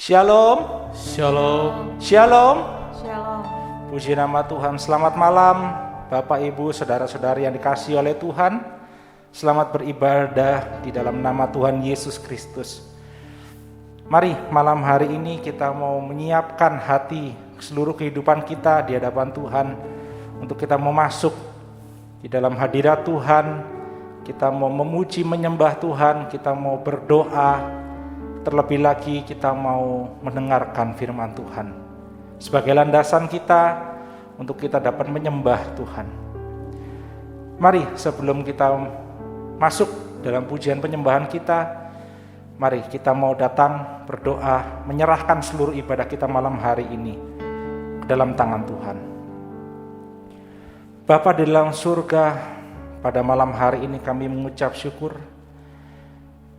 Shalom. Shalom. Shalom. Shalom. Puji nama Tuhan. Selamat malam Bapak Ibu saudara-saudari yang dikasihi oleh Tuhan. Selamat beribadah di dalam nama Tuhan Yesus Kristus. Mari malam hari ini kita mau menyiapkan hati seluruh kehidupan kita di hadapan Tuhan untuk kita mau masuk di dalam hadirat Tuhan. Kita mau memuji menyembah Tuhan, kita mau berdoa. Terlebih lagi kita mau mendengarkan firman Tuhan sebagai landasan kita untuk kita dapat menyembah Tuhan. Mari sebelum kita masuk dalam pujian penyembahan kita, mari kita mau datang berdoa, menyerahkan seluruh ibadah kita malam hari ini ke dalam tangan Tuhan. Bapa di dalam surga, pada malam hari ini kami mengucap syukur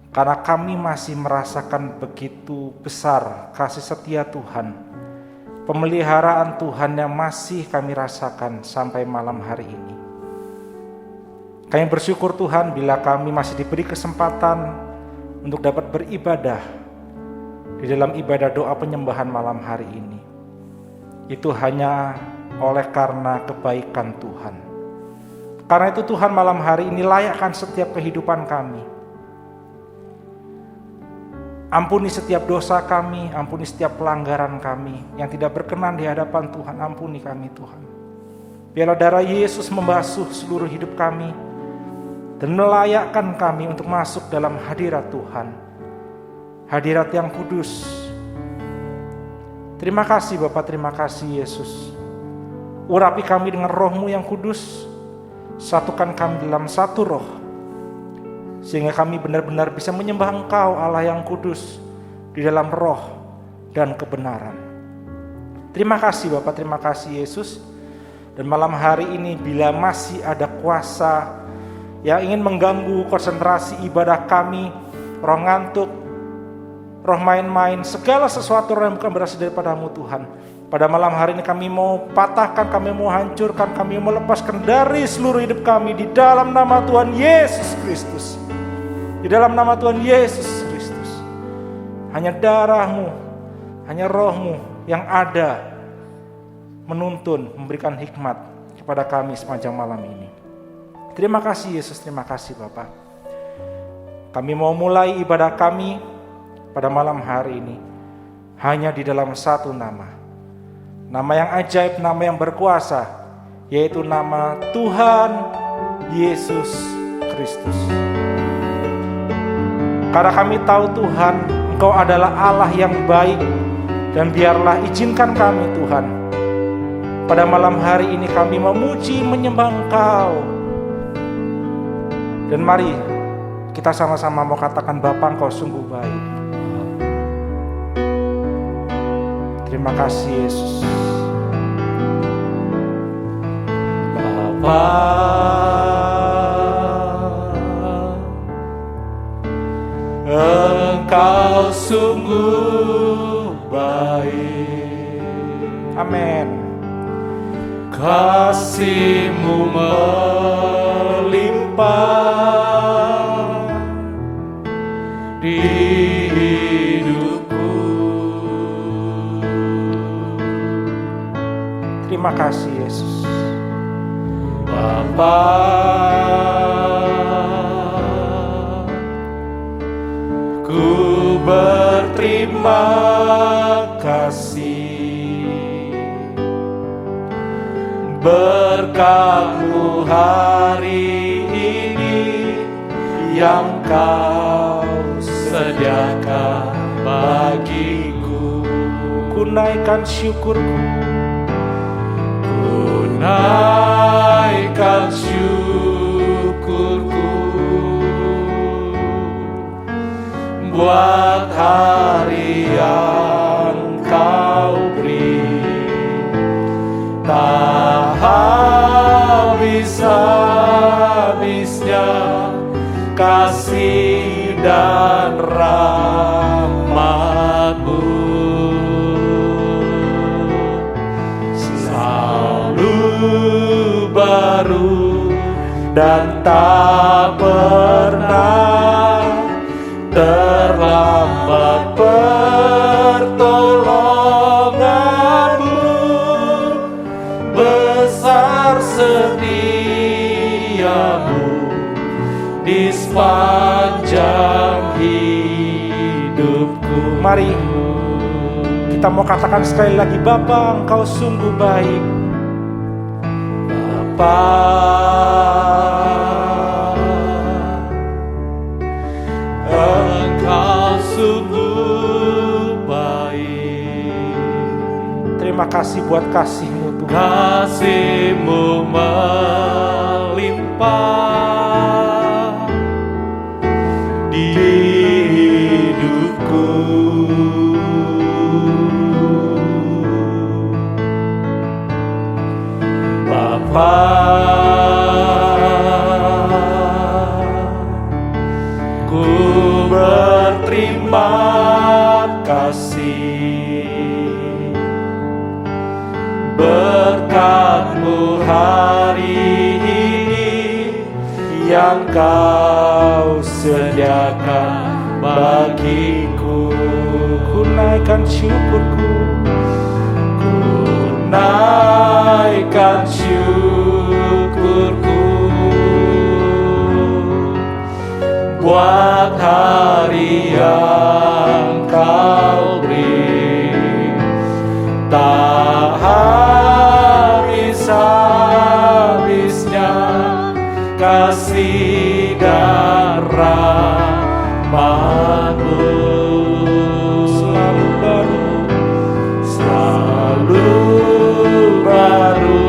karena kami masih merasakan begitu besar kasih setia Tuhan, pemeliharaan Tuhan yang masih kami rasakan sampai malam hari ini. Kami bersyukur Tuhan bila kami masih diberi kesempatan untuk dapat beribadah di dalam ibadah doa penyembahan malam hari ini. Itu hanya oleh karena kebaikan Tuhan. Karena itu Tuhan malam hari ini layakkan setiap kehidupan kami. Ampuni setiap dosa kami, ampuni setiap pelanggaran kami yang tidak berkenan di hadapan Tuhan. Ampuni kami Tuhan. Biarlah darah Yesus membasuh seluruh hidup kami dan melayakkan kami untuk masuk dalam hadirat Tuhan, hadirat yang kudus. Terima kasih Bapak, terima kasih Yesus. Urapi kami dengan roh-Mu yang kudus, satukan kami dalam satu roh, sehingga kami benar-benar bisa menyembah Engkau Allah yang kudus di dalam roh dan kebenaran. Terima kasih Bapak, terima kasih Yesus. Dan malam hari ini bila masih ada kuasa yang ingin mengganggu konsentrasi ibadah kami, roh ngantuk, roh main-main, segala sesuatu yang bukan berasal daripada-Mu Tuhan, pada malam hari ini kami mau patahkan, kami mau hancurkan, kami mau melepaskan dari seluruh hidup kami di dalam nama Tuhan Yesus Kristus. Di dalam nama Tuhan Yesus Kristus. Hanya darah-Mu, hanya roh-Mu yang ada menuntun, memberikan hikmat kepada kami sepanjang malam ini. Terima kasih Yesus, terima kasih Bapak. Kami mau mulai ibadah kami pada malam hari ini hanya di dalam satu nama. Nama yang ajaib, nama yang berkuasa, yaitu nama Tuhan Yesus Kristus. Karena kami tahu Tuhan, Engkau adalah Allah yang baik, dan biarlah izinkan kami Tuhan, pada malam hari ini kami memuji menyembah Engkau. Dan mari kita sama-sama mau katakan, Bapa Engkau sungguh baik. Terima kasih Yesus. Bapa, Engkau sungguh baik. Amin. Kasih-Mu melimpah di hidupku. Terima kasih Yesus. Bapa, ku berterima kasih. Berkat-Mu hari ini yang Kau sediakan bagiku. Ku naikkan syukurku, ku naikkan syukurku buat hari yang Kau beri. Tak habis-habisnya kasih dan rahmat-Mu, selalu baru dan tak pernah terlambat bertobat. sepanjang hidupku. Mari kita mau katakan sekali lagi, Bapa, Engkau sungguh baik. Bapa, Engkau sungguh baik. Terima kasih buat kasih-Mu Tuhan. Kasih-Mu melimpah di hidupku. Bapa, ku berterima kasih berkat-Mu hari ini yang Kau sediakan bagiku. Ku naikkan syukurku, Ku naikkan syukurku buat hari yang Kau beri. Tak habis-habisnya kasih dan rahmat-Mu. selalu baru, Selalu baru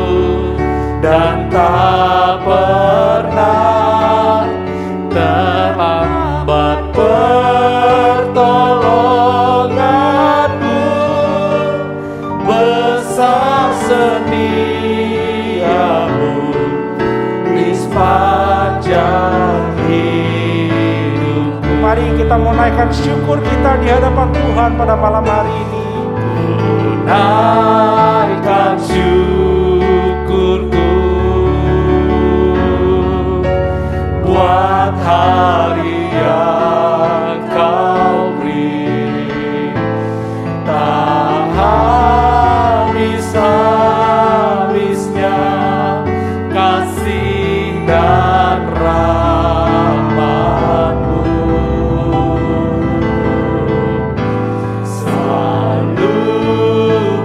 dan tak pernah terlambat pertolongan-Mu. Besar setia-Mu di sepanjang hidupku. mari kita mau naikkan syukur kita di hadapan Tuhan pada malam hari ini. Naikkan syukurku buat hari yang Kau beri. Tak habis-habisnya kasih dan rahmat-Mu. Selalu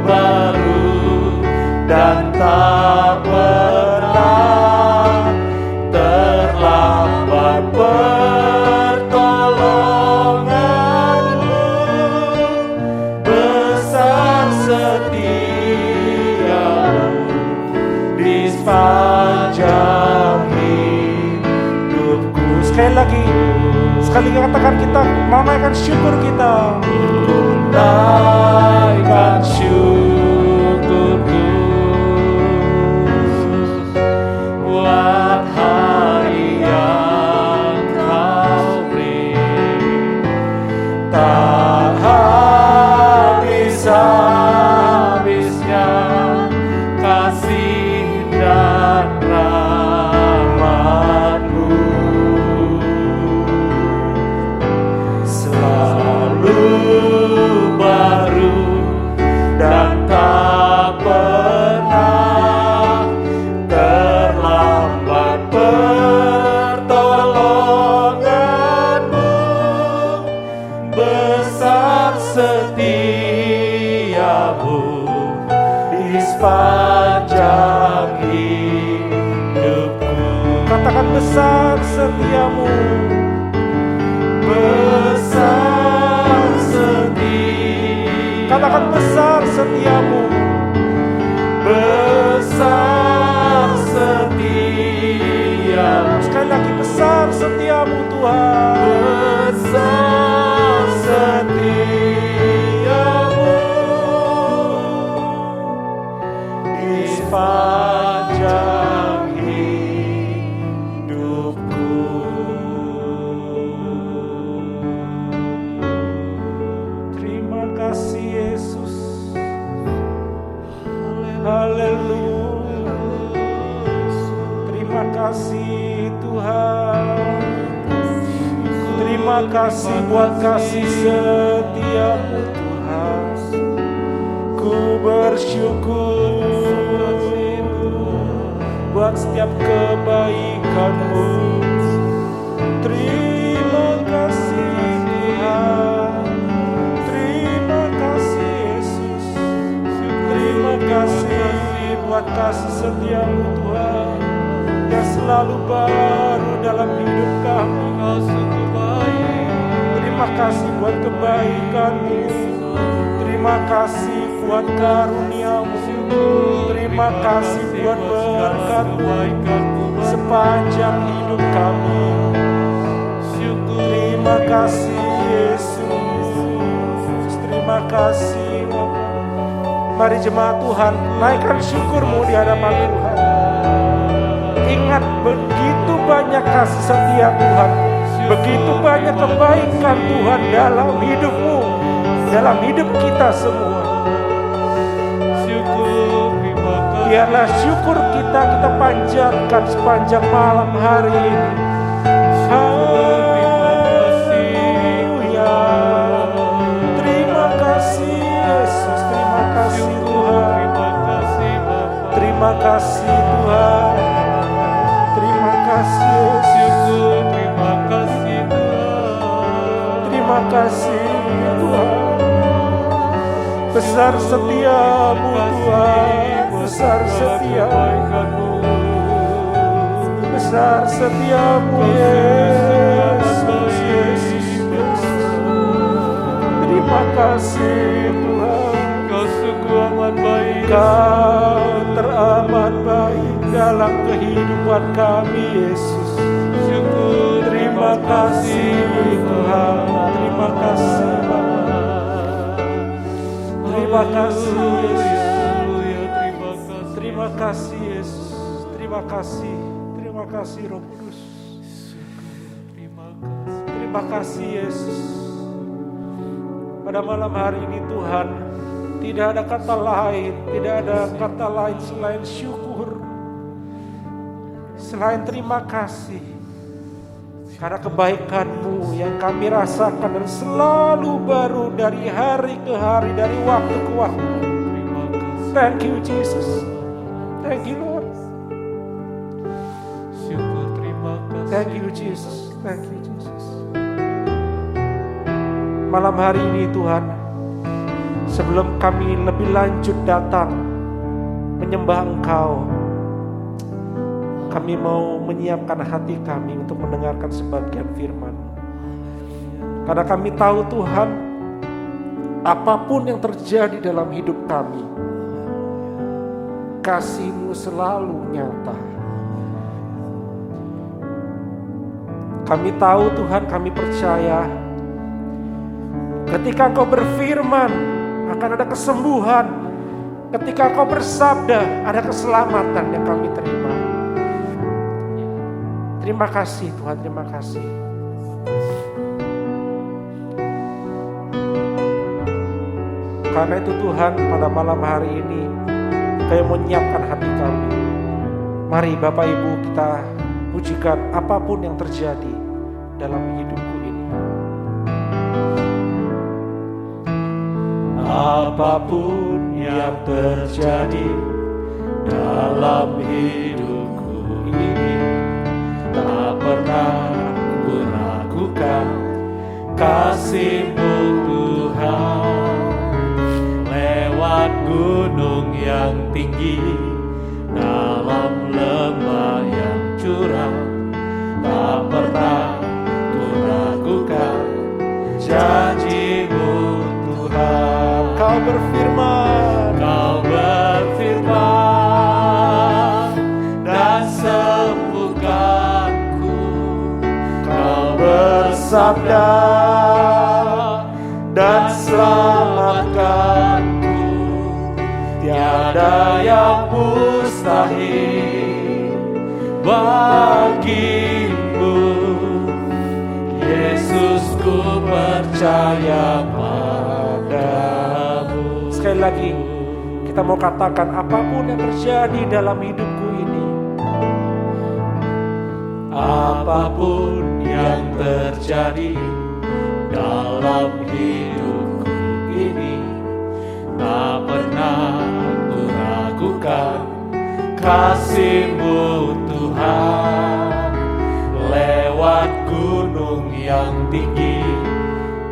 baru dan tak pernah terlambat pertolongan-Mu. Besar setia-Mu di sepanjang hidupku. Sekali lagi katakan, kita mau naikkan syukur kita. Naikkan syukurku buat hari yang Kau beri. Tak habis-habisnya kasih dan rahmat-Mu. Selalu baru dan tak pernah terlambat pertolongan-Mu. Besar setia-Mu di sepanjang hidupku. Katakan, besar setia-Mu. Besar setia. Katakan, besar setia-Mu. Besar setia-Mu. Sekali lagi, besar setia-Mu Tuhan. Besar setia-Mu di sepanjang hidupku. Terima kasih Yesus. Haleluya. Terima kasih Tuhan. Terima kasih buat kasih setia-Mu Tuhan. Ku bersyukur buat setiap kebaikan-Mu. Terima Terima kasih buat kasih setiamu Tuhan yang selalu baru dalam hidup kami. Kau sungguh baik. Terima kasih buat kebaikan-Mu. Terima kasih buat karunia-Mu. Terima kasih buat berkat-Mu sepanjang hidup kami. Terima kasih Yesus. Terima kasih Bapa. Mari jemaat Tuhan, naikkan syukur-Mu di hadapan Tuhan. Ingat begitu banyak kasih setia Tuhan, begitu banyak kebaikan Tuhan dalam hidup-Mu, dalam hidup kita semua. Biarlah syukur kita panjatkan sepanjang malam hari ini. Haleluya. Terima kasih Yesus, terima kasih Tuhan. Terima kasih Tuhan. Terima kasih Yesus. Terima kasih Tuhan. Terima kasih Tuhan. Besar setiamu Tuhan, besar setiamu, besar setiamu Yesus, Yesus. Terima kasih Tuhan. Kau sungguh amat baik. Kau teramat baik dalam kehidupan kami Yesus. Terima kasih Tuhan. Terima kasih Bapa. Terima kasih Yesus. Terima kasih Yesus. Terima kasih. Terima kasih Roh Kudus. Terima kasih Yesus. Pada malam hari ini Tuhan, tidak ada kata lain, tidak ada kata lain selain syukur, selain terima kasih. Karena kebaikan-Mu yang kami rasakan dan selalu baru dari hari ke hari, dari waktu ke waktu. Thank you Jesus. Thank you Lord. Syukur, terima kasih. Thank you Jesus. Thank you Jesus. Malam hari ini Tuhan, sebelum kami lebih lanjut datang menyembah Engkau, kami mau menyiapkan hati kami untuk mendengarkan sebagian firman. Karena kami tahu Tuhan, apapun yang terjadi dalam hidup kami, kasih-Mu selalu nyata. Kami tahu Tuhan, kami percaya ketika Engkau berfirman akan ada kesembuhan, ketika Engkau bersabda ada keselamatan yang kami terima. Terima kasih Tuhan, terima kasih. Karena itu Tuhan, pada malam hari ini Kau menyiapkan hati kami. Mari Bapak Ibu kita pujikan apapun yang terjadi dalam hidupku ini. Apapun yang terjadi dalam hidupku ini, tak pernah ku ragukan kasih-Mu Tuhan. Lewat gunung yang tinggi, dalam lembah yang curam, tak pernah ku ragukan janji-Mu Tuhan. Kau berfirman, Kau berfirman dan sembuhkanku. Kau bersabda dan selamatkanku. Tiada yang mustahil bagimu. Yesus, ku percaya padamu. sekali lagi kita mau katakan apapun yang terjadi dalam hidupku ini. Apapun yang terjadi dalam hidupku ini, tak pernah ku ragukan kasih-Mu Tuhan. Lewat gunung yang tinggi,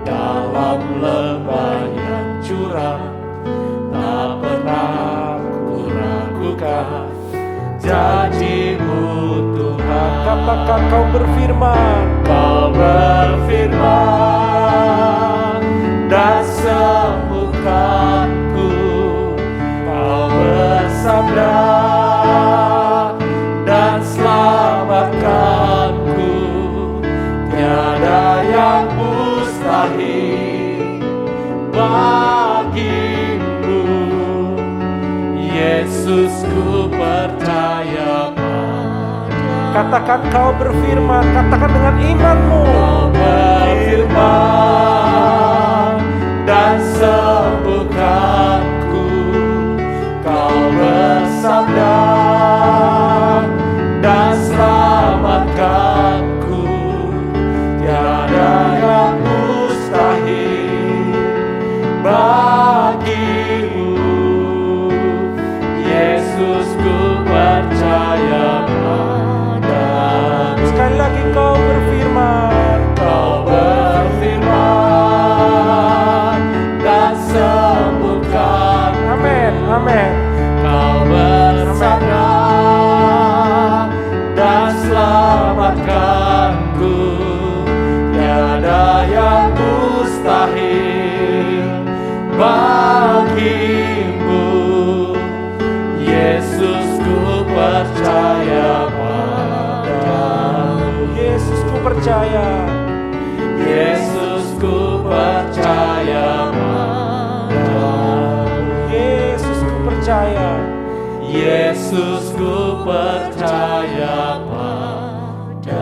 dalam lembah yang curam, tak pernah janji-Mu Tuhan. Katakan Kau berfirman, Kau berfirman dan sembuhkanku. Kau bersabda dan selamatkanku. Tiada yang mustahil bagimu. Yesus, ku percaya padamu. katakan Kau berfirman, katakan dengan imanmu. Kau berfirman dan sembuhkanku. Kau bersabda dan selamatkanku. Tiada yang mustahil bagimu. Yesus, ku percaya padamu. Sekali lagi Kau berfirman, Kau berfirman dan sembuhkan. amin, amin. Kau bersabda dan selamatkanku. Tiada yang mustahil bagimu. Yesus, ku percaya padamu. Yesus, Ku percaya. Yesus, ku percaya padamu. Yesus, Ku percaya. Yesus, ku percaya padamu.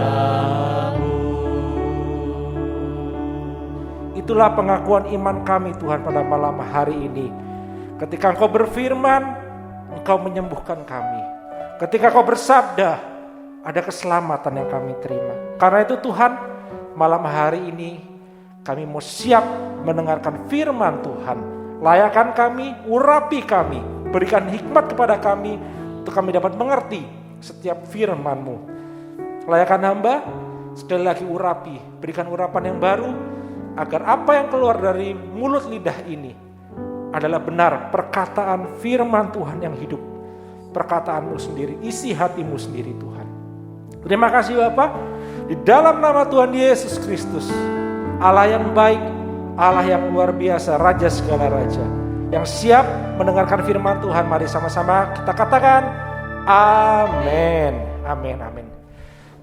Itulah pengakuan iman kami Tuhan pada malam hari ini. Ketika Engkau berfirman, Engkau menyembuhkan kami. Ketika Kau bersabda, ada keselamatan yang kami terima. Karena itu Tuhan, malam hari ini kami mau siap mendengarkan firman Tuhan. Layakan kami, urapi kami, berikan hikmat kepada kami untuk kami dapat mengerti setiap firman-Mu. Layakan hamba, sekali lagi urapi, berikan urapan yang baru, agar apa yang keluar dari mulut lidah ini adalah benar perkataan firman Tuhan yang hidup. Perkataan-Mu sendiri, isi hati-Mu sendiri Tuhan. Terima kasih Bapa, di dalam nama Tuhan Yesus Kristus, Allah yang baik, Allah yang luar biasa, Raja segala Raja, yang siap mendengarkan firman Tuhan. Mari sama-sama kita katakan, amin, amin, amin.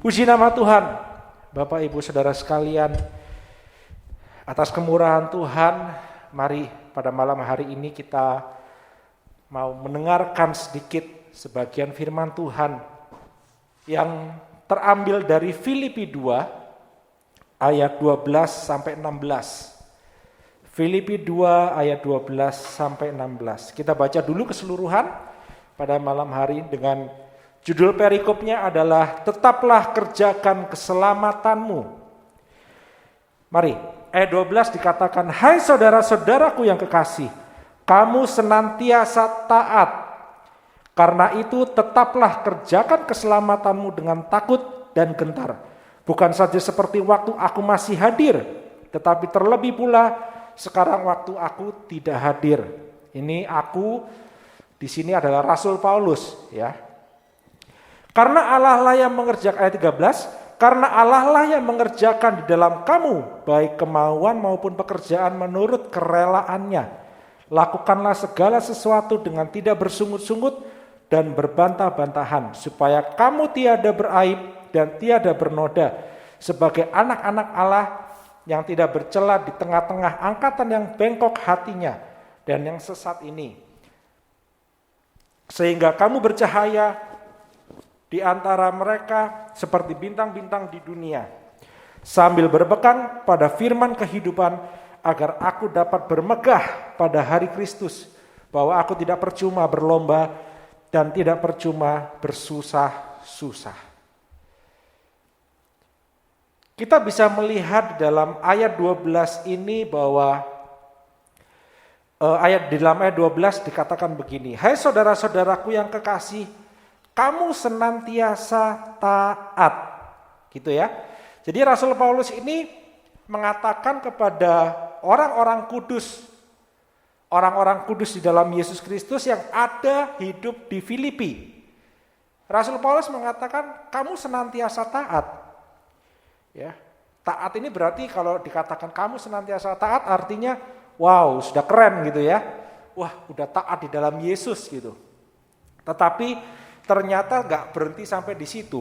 Puji nama Tuhan. Bapak Ibu Saudara sekalian, atas kemurahan Tuhan, mari pada malam hari ini kita mau mendengarkan sedikit sebagian firman Tuhan yang terambil dari Filipi 2 ayat 12 sampai 16. Filipi 2 ayat 12 sampai 16. Kita baca dulu keseluruhan pada malam hari dengan judul perikopnya adalah tetaplah kerjakan keselamatanmu. Mari, ayat 12 dikatakan, hai saudara-saudaraku yang kekasih, kamu senantiasa taat. Karena itu tetaplah kerjakan keselamatanmu dengan takut dan gentar. Bukan saja seperti waktu aku masih hadir, tetapi terlebih pula sekarang waktu aku tidak hadir. Ini aku di sini adalah Rasul Paulus, ya. Karena Allah lah yang mengerjakan, ayat 13, karena Allah lah yang mengerjakan di dalam kamu baik kemauan maupun pekerjaan menurut kerelaannya. Lakukanlah segala sesuatu dengan tidak bersungut-sungut dan berbantah-bantahan, supaya kamu tiada beraib dan tiada bernoda, sebagai anak-anak Allah yang tidak bercela di tengah-tengah angkatan yang bengkok hatinya dan yang sesat ini. Sehingga kamu bercahaya di antara mereka seperti bintang-bintang di dunia, sambil berpegang pada firman kehidupan, agar aku dapat bermegah pada hari Kristus, bahwa aku tidak percuma berlomba dan tidak percuma bersusah-susah. Kita bisa melihat dalam ayat 12 ini bahwa dalam ayat 12 dikatakan begini, hai saudara-saudaraku yang kekasih, kamu senantiasa taat. Gitu ya. Jadi Rasul Paulus ini mengatakan kepada orang-orang kudus di dalam Yesus Kristus yang ada hidup di Filipi. Rasul Paulus mengatakan kamu senantiasa taat. Ya. Taat ini berarti kalau dikatakan kamu senantiasa taat artinya wow, sudah keren gitu ya. Wah, udah taat di dalam Yesus gitu. Tetapi ternyata nggak berhenti sampai di situ.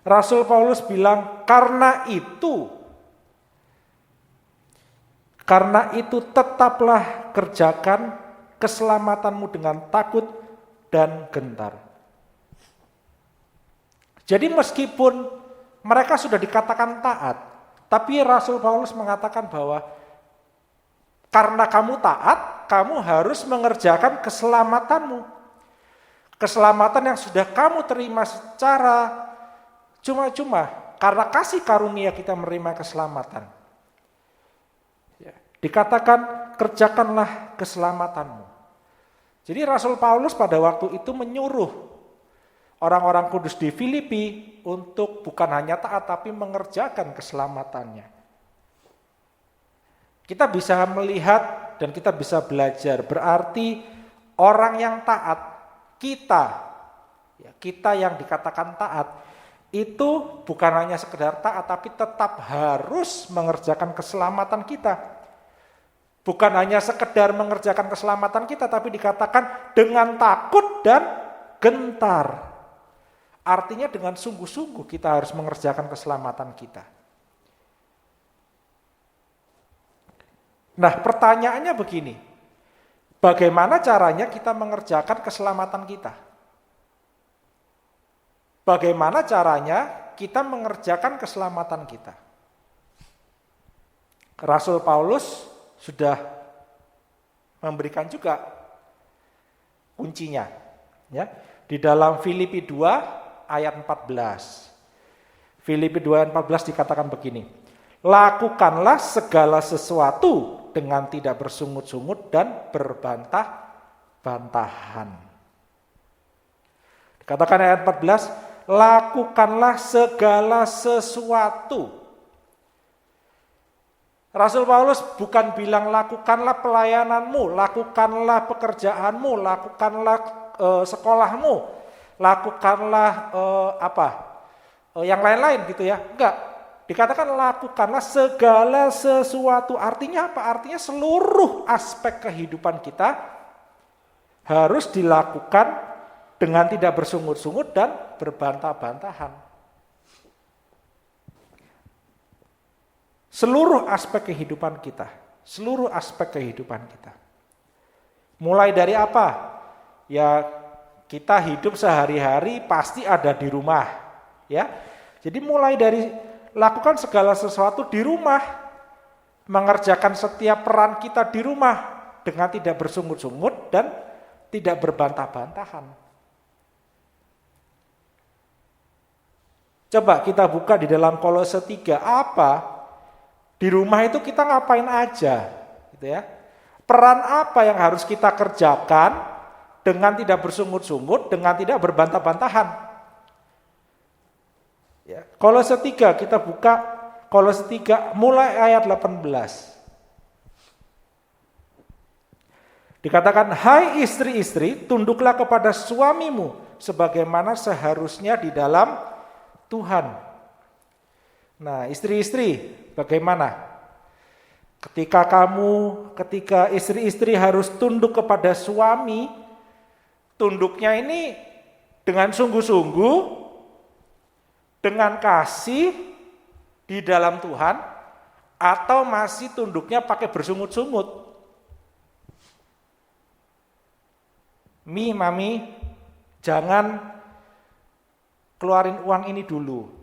Rasul Paulus bilang, karena itu tetaplah kerjakan keselamatanmu dengan takut dan gentar. Jadi meskipun mereka sudah dikatakan taat, tapi Rasul Paulus mengatakan bahwa karena kamu taat, kamu harus mengerjakan keselamatanmu. Keselamatan yang sudah kamu terima secara cuma-cuma, karena kasih karunia kita menerima keselamatan. Dikatakan, kerjakanlah keselamatanmu. Jadi Rasul Paulus pada waktu itu menyuruh orang-orang kudus di Filipi untuk bukan hanya taat tapi mengerjakan keselamatannya. Kita bisa melihat dan kita bisa belajar, berarti orang yang taat, kita yang dikatakan taat, itu bukan hanya sekedar taat tapi tetap harus mengerjakan keselamatan kita. Bukan hanya sekedar mengerjakan keselamatan kita, tapi dikatakan dengan takut dan gentar. Artinya dengan sungguh-sungguh kita harus mengerjakan keselamatan kita. Nah, pertanyaannya begini. Bagaimana caranya kita mengerjakan keselamatan kita? Bagaimana caranya kita mengerjakan keselamatan kita? Rasul Paulus sudah memberikan juga kuncinya. Ya, di dalam Filipi 2 ayat 14. Filipi 2 ayat 14 dikatakan begini. Lakukanlah segala sesuatu dengan tidak bersungut-sungut dan berbantah-bantahan. Dikatakan ayat 14, lakukanlah segala sesuatu. Rasul Paulus bukan bilang lakukanlah pelayananmu, lakukanlah pekerjaanmu, lakukanlah sekolahmu, lakukanlah yang lain-lain gitu ya. Enggak, dikatakan lakukanlah segala sesuatu. Artinya apa? Artinya seluruh aspek kehidupan kita harus dilakukan dengan tidak bersungut-sungut dan berbantah-bantahan. Seluruh aspek kehidupan kita, seluruh aspek kehidupan kita. Mulai dari apa? Ya, kita hidup sehari-hari pasti ada di rumah, ya. Jadi mulai dari lakukan segala sesuatu di rumah, mengerjakan setiap peran kita di rumah dengan tidak bersungut-sungut dan tidak berbantah-bantahan. Coba kita buka di dalam Kolose 3, apa? Di rumah itu kita ngapain aja, gitu ya. Peran apa yang harus kita kerjakan dengan tidak bersungut-sungut, dengan tidak berbantah-bantahan. Ya, Kolose 3 kita buka, Kolose 3 mulai ayat 18. Dikatakan, hai istri-istri, tunduklah kepada suamimu sebagaimana seharusnya di dalam Tuhan. Nah, istri-istri, bagaimana? Ketika istri-istri harus tunduk kepada suami, tunduknya ini dengan sungguh-sungguh, dengan kasih di dalam Tuhan, atau masih tunduknya pakai bersungut-sungut? Mami, jangan keluarin uang ini dulu.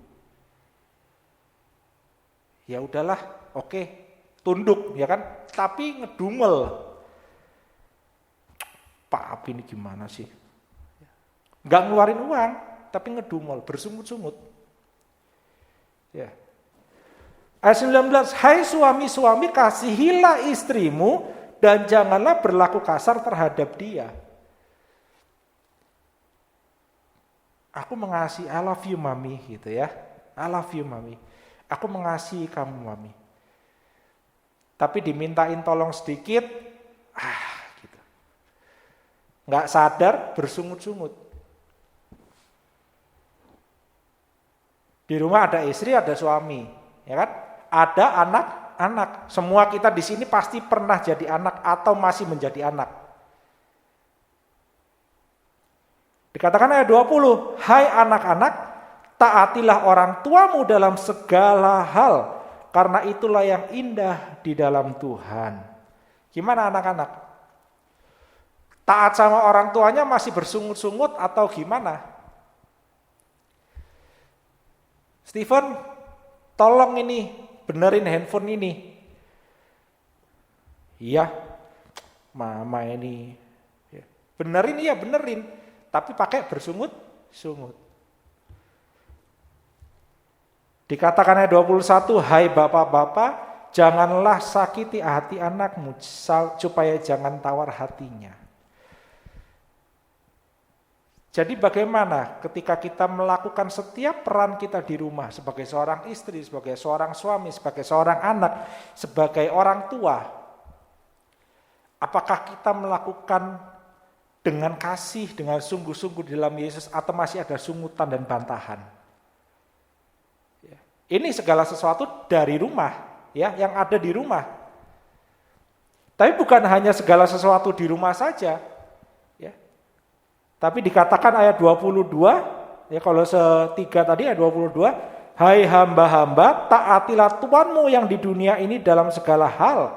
Ya udahlah, oke, tunduk ya kan, tapi ngedumel. Pak ini gimana sih? Nggak ngeluarin uang, tapi ngedumel, bersungut-sungut. Ya. Ayat 19, hai suami-suami kasihilah istrimu dan janganlah berlaku kasar terhadap dia. Aku mengasihi, I love you mami gitu ya, I love you mami. Aku mengasihi kamu, mami. Tapi dimintain tolong sedikit, gitu. Nggak sadar, bersungut-sungut. Di rumah ada istri, ada suami, ya kan? Ada anak-anak. Semua kita di sini pasti pernah jadi anak atau masih menjadi anak. Dikatakan ayat 20, hai anak-anak, taatilah orang tuamu dalam segala hal, karena itulah yang indah di dalam Tuhan. Gimana anak-anak? Taat sama orang tuanya masih bersungut-sungut atau gimana? Steven, tolong ini, benerin handphone ini. Iya, mama ini. Benerin, iya benerin. Tapi pakai bersungut-sungut. Dikatakan ayat 21, hai bapak-bapak, janganlah sakiti hati anakmu, supaya jangan tawar hatinya. Jadi bagaimana ketika kita melakukan setiap peran kita di rumah, sebagai seorang istri, sebagai seorang suami, sebagai seorang anak, sebagai orang tua, apakah kita melakukan dengan kasih, dengan sungguh-sungguh di dalam Yesus, atau masih ada sungutan dan bantahan? Ini segala sesuatu dari rumah, ya, yang ada di rumah. Tapi bukan hanya segala sesuatu di rumah saja, ya. Tapi dikatakan ayat 22, ya kalau setiga tadi ayat 22, hai hamba-hamba, taatilah Tuhanmu yang di dunia ini dalam segala hal.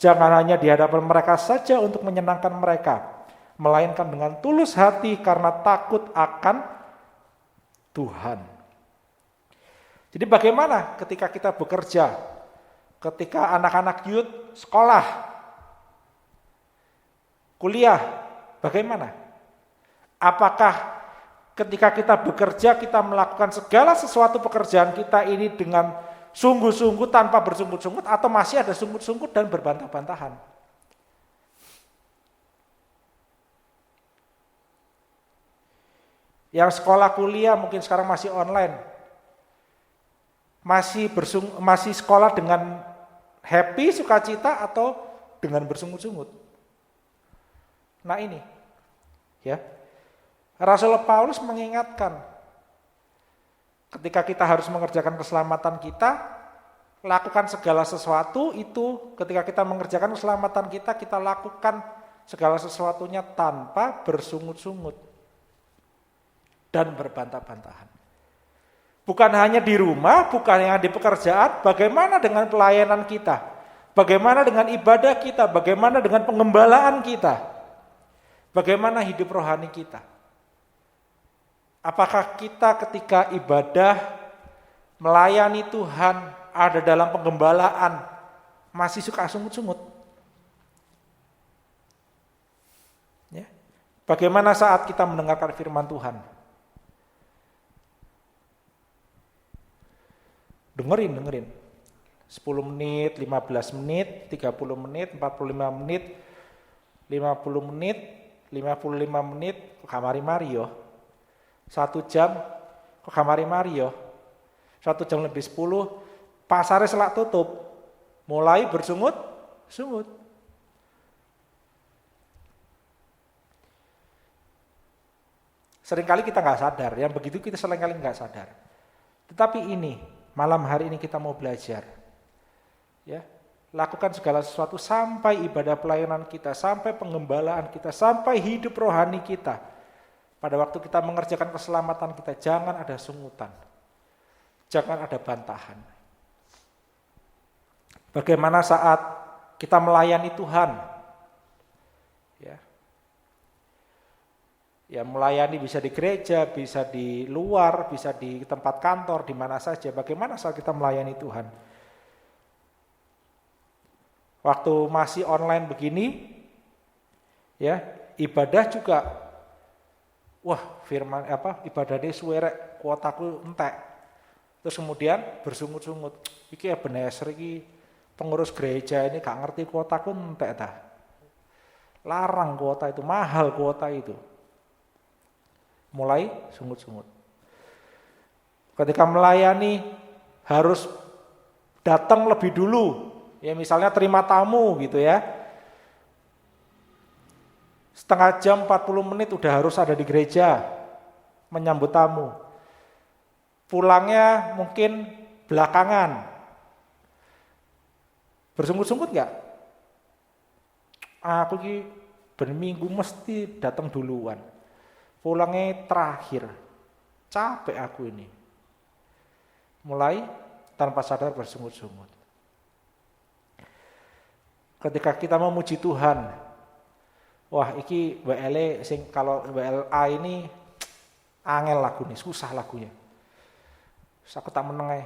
Jangan hanya di hadapan mereka saja untuk menyenangkan mereka, melainkan dengan tulus hati karena takut akan Tuhan. Jadi bagaimana ketika kita bekerja, ketika anak-anak youth sekolah, kuliah, bagaimana? Apakah ketika kita bekerja, kita melakukan segala sesuatu pekerjaan kita ini dengan sungguh-sungguh tanpa bersungut-sungut, atau masih ada sungut-sungut dan berbantah-bantahan? Yang sekolah kuliah mungkin sekarang masih online, masih sekolah dengan happy, sukacita, atau dengan bersungut-sungut? Nah ini, ya. Rasul Paulus mengingatkan, ketika kita harus mengerjakan keselamatan kita, lakukan segala sesuatu itu, ketika kita mengerjakan keselamatan kita lakukan segala sesuatunya tanpa bersungut-sungut dan berbantah-bantahan. Bukan hanya di rumah, bukan hanya di pekerjaan, bagaimana dengan pelayanan kita? Bagaimana dengan ibadah kita? Bagaimana dengan pengembalaan kita? Bagaimana hidup rohani kita? Apakah kita ketika ibadah, melayani Tuhan, ada dalam penggembalaan, masih suka sungut-sungut? Ya. Bagaimana saat kita mendengarkan firman Tuhan? Dengerin. 10 menit, 15 menit, 30 menit, 45 menit, 50 menit, 55 menit, kamari Mario. 1 jam ke kamari Mario, 1 jam lebih 10, pasarnya selak tutup, mulai bersungut-sungut. Seringkali kita nggak sadar, yang begitu kita seringkali nggak sadar. Tetapi ini, malam hari ini kita mau belajar, ya, lakukan segala sesuatu sampai ibadah pelayanan kita, sampai pengembalaan kita, sampai hidup rohani kita. Pada waktu kita mengerjakan keselamatan kita, jangan ada sungutan, jangan ada bantahan. Bagaimana saat kita melayani Tuhan? Ya, melayani bisa di gereja, bisa di luar, bisa di tempat kantor, di mana saja. Bagaimana saat kita melayani Tuhan? Waktu masih online begini, ya, ibadah juga. Wah, firman ibadahnya suwerek, kuotaku entek. Terus kemudian bersungut-sungut. Iki Ebenezer iki pengurus gereja ini gak ngerti kuotaku entek dah. Larang kuota itu, mahal kuota itu. Mulai sungut-sungut. Ketika melayani harus datang lebih dulu. Ya misalnya terima tamu gitu ya. Setengah jam 40 menit udah harus ada di gereja menyambut tamu. Pulangnya mungkin belakangan. Bersungut-sungut nggak? Aku ki berminggu mesti datang duluan. Pulangnya terakhir. Capek aku ini. Mulai tanpa sadar bersungut-sungut. Ketika kita memuji Tuhan, wah iki WL sing kalau WLA ini angel lagu nih, susah lagunya. Terus aku tak meneng.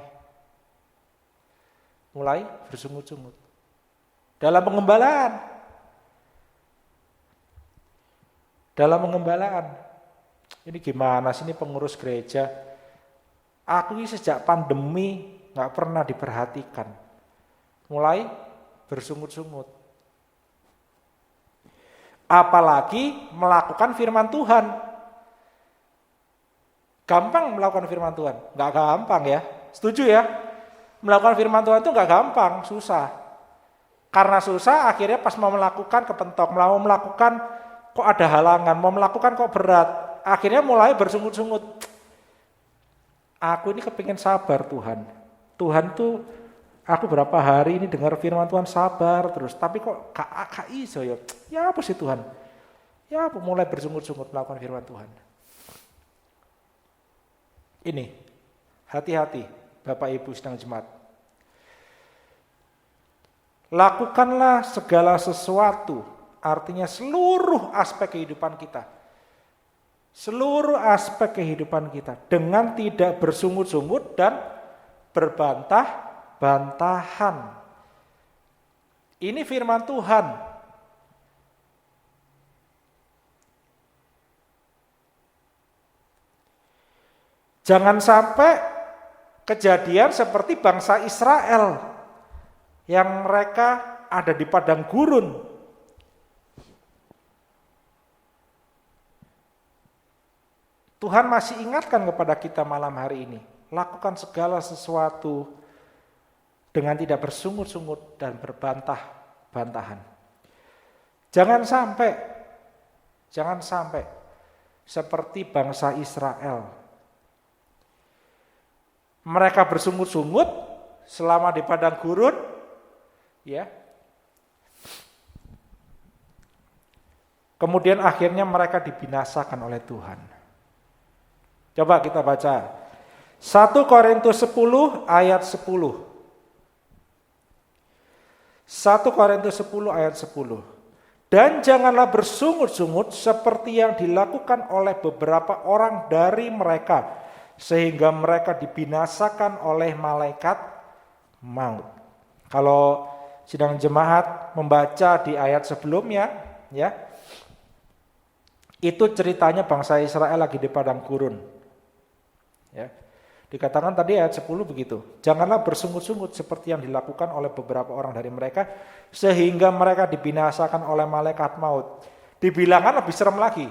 Mulai bersungut-sungut. Dalam pengembalaan. Ini gimana sih ini pengurus gereja? Aku ini sejak pandemi gak pernah diperhatikan. Mulai bersungut-sungut. Apalagi melakukan firman Tuhan. Gampang melakukan firman Tuhan? Gak gampang ya. Setuju ya? Melakukan firman Tuhan itu gak gampang, susah. Karena susah akhirnya pas mau melakukan kepentok. Mau melakukan kok ada halangan, mau melakukan kok berat. Akhirnya mulai bersungut-sungut. Aku ini kepingin sabar Tuhan. Tuhan tuh, aku berapa hari ini dengar firman Tuhan sabar terus. Tapi kok gak iso ya. Ya apa sih Tuhan? Ya apa mulai bersungut-sungut melakukan firman Tuhan. Ini, hati-hati Bapak Ibu sedang jemaat. Lakukanlah segala sesuatu, artinya seluruh aspek kehidupan kita. Seluruh aspek kehidupan kita dengan tidak bersungut-sungut dan berbantah-bantahan. Ini firman Tuhan. Jangan sampai kejadian seperti bangsa Israel yang mereka ada di padang gurun. Tuhan masih ingatkan kepada kita malam hari ini, lakukan segala sesuatu dengan tidak bersungut-sungut dan berbantah-bantahan. Jangan sampai seperti bangsa Israel. Mereka bersungut-sungut selama di padang gurun, ya. Kemudian akhirnya mereka dibinasakan oleh Tuhan. Coba kita baca 1 Korintus 10 ayat 10. 1 Korintus 10 ayat 10. Dan janganlah bersungut-sungut seperti yang dilakukan oleh beberapa orang dari mereka, sehingga mereka dibinasakan oleh malaikat maut. Kalau sidang jemaat membaca di ayat sebelumnya, ya, itu ceritanya bangsa Israel lagi di padang gurun. Ya. Dikatakan tadi ayat 10 begitu. Janganlah bersungut-sungut seperti yang dilakukan oleh beberapa orang dari mereka, sehingga mereka dibinasakan oleh malaikat maut. Di Bilangan lebih serem lagi.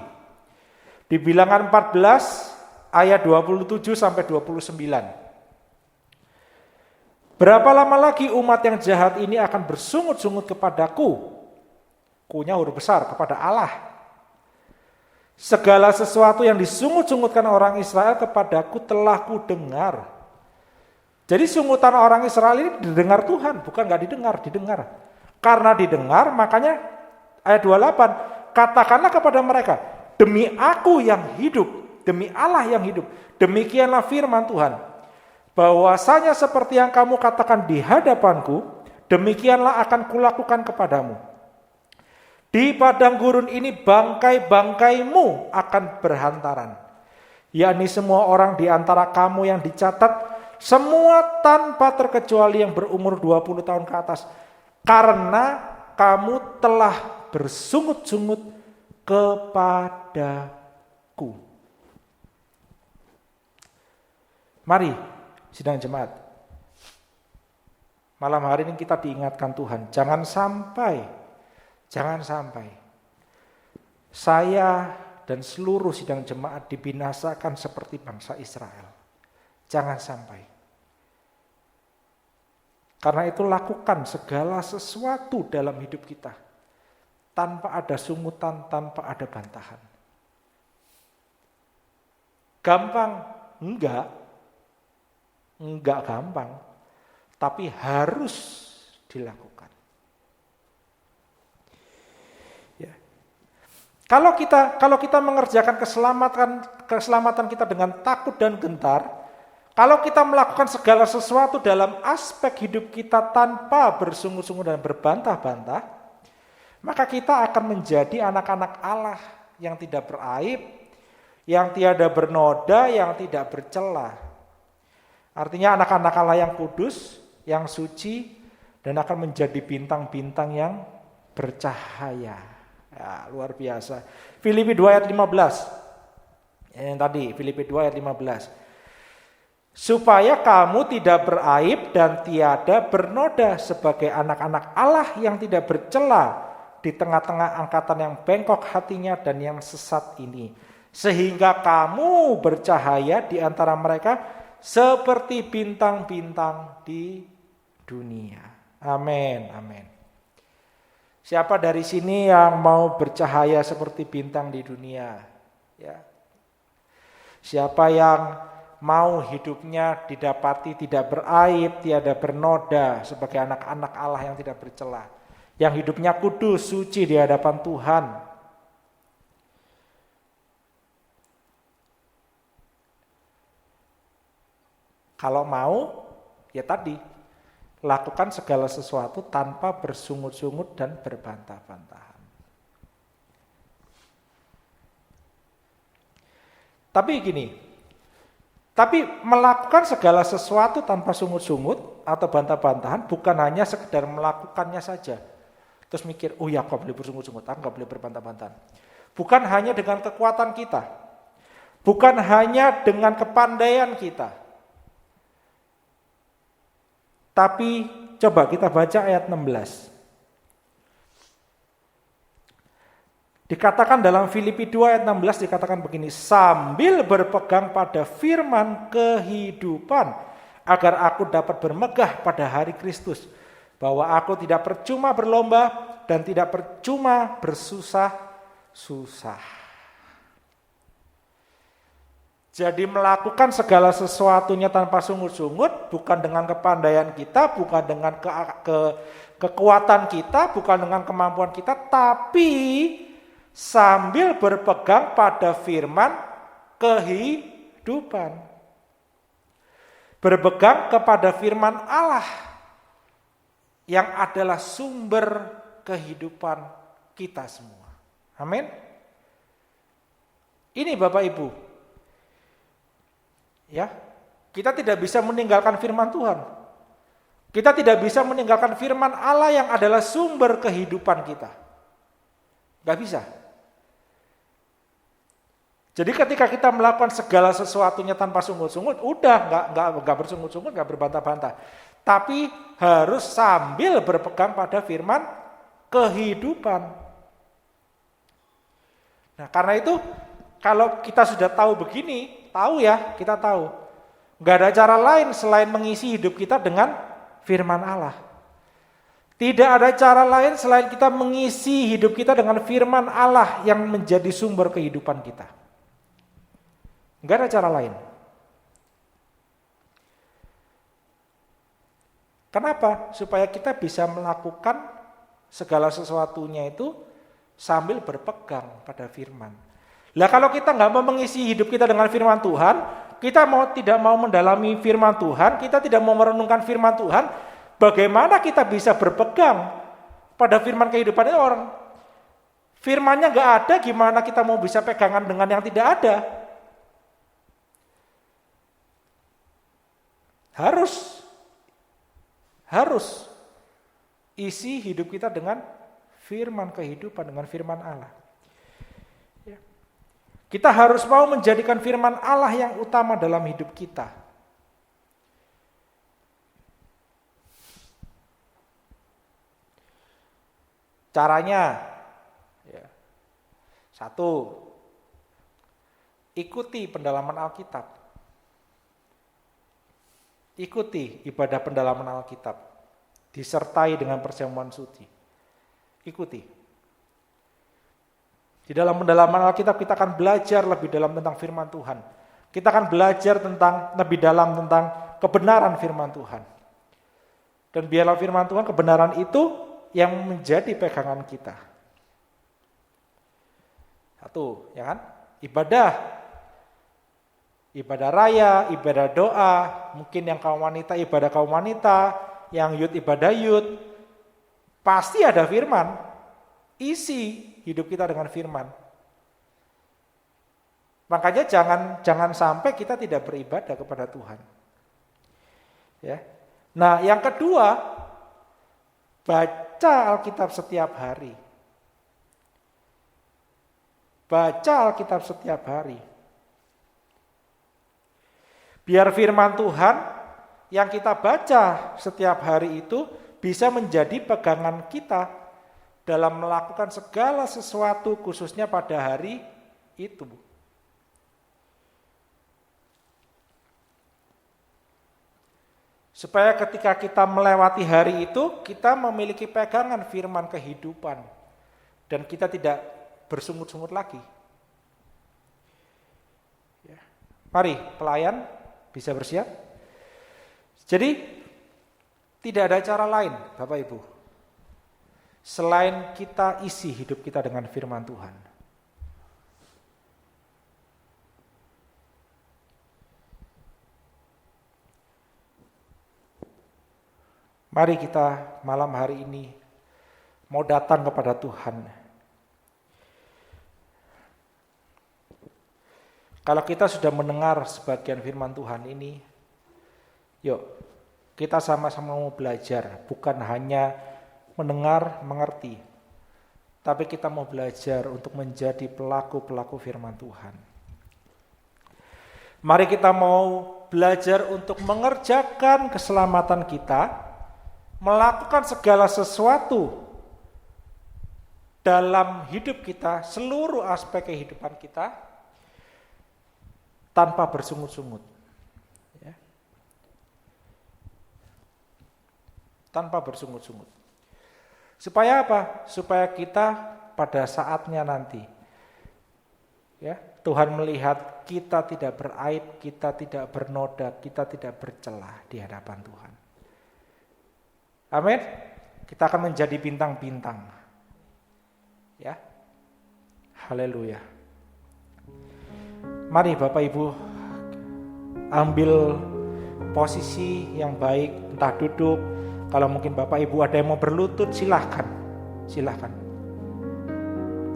Di Bilangan 14 ayat 27 sampai 29. Berapa lama lagi umat yang jahat ini akan bersungut-sungut kepadaku? Kunya huruf besar, kepada Allah. Segala sesuatu yang disungut-sungutkan orang Israel kepadaku telah kudengar. Jadi sungutan orang Israel ini didengar Tuhan, bukan gak didengar, didengar. Karena didengar, makanya ayat 28, katakanlah kepada mereka, demi aku yang hidup, demi Allah yang hidup, demikianlah firman Tuhan, bahwasanya seperti yang kamu katakan di hadapanku, demikianlah akan kulakukan kepadamu. Di padang gurun ini bangkai-bangkaimu akan berhantaran, yakni semua orang di antara kamu yang dicatat, semua tanpa terkecuali yang berumur 20 tahun ke atas, karena kamu telah bersungut-sungut kepadaku. Mari, sidang jemaat. Malam hari ini kita diingatkan Tuhan, jangan sampai saya dan seluruh sidang jemaat dibinasakan seperti bangsa Israel. Jangan sampai. Karena itu lakukan segala sesuatu dalam hidup kita tanpa ada sungutan, tanpa ada bantahan. Gampang? Enggak. Enggak gampang, tapi harus dilakukan. Ya. Kalau kita mengerjakan keselamatan kita dengan takut dan gentar, kalau kita melakukan segala sesuatu dalam aspek hidup kita tanpa bersungguh-sungguh dan berbantah-bantah, maka kita akan menjadi anak-anak Allah yang tidak beraib, yang tiada bernoda, yang tidak bercela. Artinya anak-anak Allah yang kudus, yang suci, dan akan menjadi bintang-bintang yang bercahaya. Ya, luar biasa. Filipi 2 ayat 15. Yang tadi, Filipi 2 ayat 15. Supaya kamu tidak beraib dan tiada bernoda sebagai anak-anak Allah yang tidak bercela di tengah-tengah angkatan yang bengkok hatinya dan yang sesat ini. Sehingga kamu bercahaya di antara mereka seperti bintang-bintang di dunia. Amin, amin. Siapa dari sini yang mau bercahaya seperti bintang di dunia? Ya. Siapa yang mau hidupnya didapati tidak beraib, tiada bernoda sebagai anak-anak Allah yang tidak bercela, yang hidupnya kudus, suci di hadapan Tuhan. Kalau mau, ya tadi, lakukan segala sesuatu tanpa bersungut-sungut dan berbantah-bantahan. Tapi gini, melakukan segala sesuatu tanpa sungut-sungut atau bantah-bantahan bukan hanya sekedar melakukannya saja. Terus mikir, oh ya kok boleh bersungut-sungut, aku gak boleh berbantah-bantahan. Bukan hanya dengan kekuatan kita, bukan hanya dengan kepandaian kita. Tapi coba kita baca ayat 16. Dikatakan dalam Filipi 2 ayat 16 dikatakan begini, sambil berpegang pada firman kehidupan, agar aku dapat bermegah pada hari Kristus, bahwa aku tidak percuma berlomba dan tidak percuma bersusah-susah. Jadi melakukan segala sesuatunya tanpa sungut-sungut, bukan dengan kepandaian kita, bukan dengan kekuatan kita, bukan dengan kemampuan kita, tapi sambil berpegang pada firman kehidupan. Berpegang kepada firman Allah yang adalah sumber kehidupan kita semua. Amin. Ini Bapak Ibu. Ya, kita tidak bisa meninggalkan firman Tuhan. Kita tidak bisa meninggalkan firman Allah yang adalah sumber kehidupan kita. Gak bisa. Jadi ketika kita melakukan segala sesuatunya tanpa sungut-sungut, udah nggak bersungut-sungut, nggak berbantah-bantah. Tapi harus sambil berpegang pada firman kehidupan. Nah, karena itu kalau kita sudah tahu begini, kita tahu. Nggak ada cara lain selain mengisi hidup kita dengan firman Allah. Tidak ada cara lain selain kita mengisi hidup kita dengan firman Allah yang menjadi sumber kehidupan kita. Nggak ada cara lain. Kenapa? Supaya kita bisa melakukan segala sesuatunya itu sambil berpegang pada firman. Lah kalau kita nggak mau mengisi hidup kita dengan firman Tuhan, kita tidak mau mendalami firman Tuhan, kita tidak mau merenungkan firman Tuhan, bagaimana kita bisa berpegang pada firman kehidupan itu? Orang firmannya nggak ada, gimana kita mau bisa pegangan dengan yang tidak ada? Harus isi hidup kita dengan firman kehidupan, dengan firman Allah. Kita harus mau menjadikan firman Allah yang utama dalam hidup kita. Caranya, satu, ikuti pendalaman Alkitab. Ikuti ibadah pendalaman Alkitab, disertai dengan perjamuan suci. Ikuti. Di dalam pendalaman Alkitab kita akan belajar lebih dalam tentang firman Tuhan. Kita akan belajar lebih dalam tentang kebenaran firman Tuhan. Dan biarlah firman Tuhan, kebenaran itu yang menjadi pegangan kita. Satu, ya kan? Ibadah raya, ibadah doa, mungkin yang kaum wanita, ibadah kaum wanita, yang youth, ibadah youth. Pasti ada firman. Isi hidup kita dengan firman. Makanya jangan sampai kita tidak beribadah kepada Tuhan. Ya. Nah, yang kedua, baca Alkitab setiap hari. Baca Alkitab setiap hari. Biar firman Tuhan yang kita baca setiap hari itu bisa menjadi pegangan kita dalam melakukan segala sesuatu, khususnya pada hari itu. Supaya ketika kita melewati hari itu, kita memiliki pegangan firman kehidupan. Dan kita tidak bersungut-sungut lagi. Ya. Mari, pelayan bisa bersiap. Jadi, tidak ada cara lain, Bapak Ibu, selain kita isi hidup kita dengan firman Tuhan. Mari kita malam hari ini mau datang kepada Tuhan. Kalau kita sudah mendengar sebagian firman Tuhan ini, yuk kita sama-sama mau belajar, bukan hanya mendengar, mengerti, tapi kita mau belajar untuk menjadi pelaku-pelaku firman Tuhan. Mari kita mau belajar untuk mengerjakan keselamatan kita, melakukan segala sesuatu dalam hidup kita, seluruh aspek kehidupan kita, tanpa bersungut-sungut. Ya. Tanpa bersungut-sungut. Supaya apa? Supaya kita pada saatnya nanti, ya, Tuhan melihat kita tidak beraib, kita tidak bernoda, kita tidak bercelah di hadapan Tuhan. Amin. Kita akan menjadi bintang-bintang. Ya. Haleluya. Mari Bapak Ibu ambil posisi yang baik, entah duduk. Kalau mungkin Bapak Ibu ada yang mau berlutut, silahkan.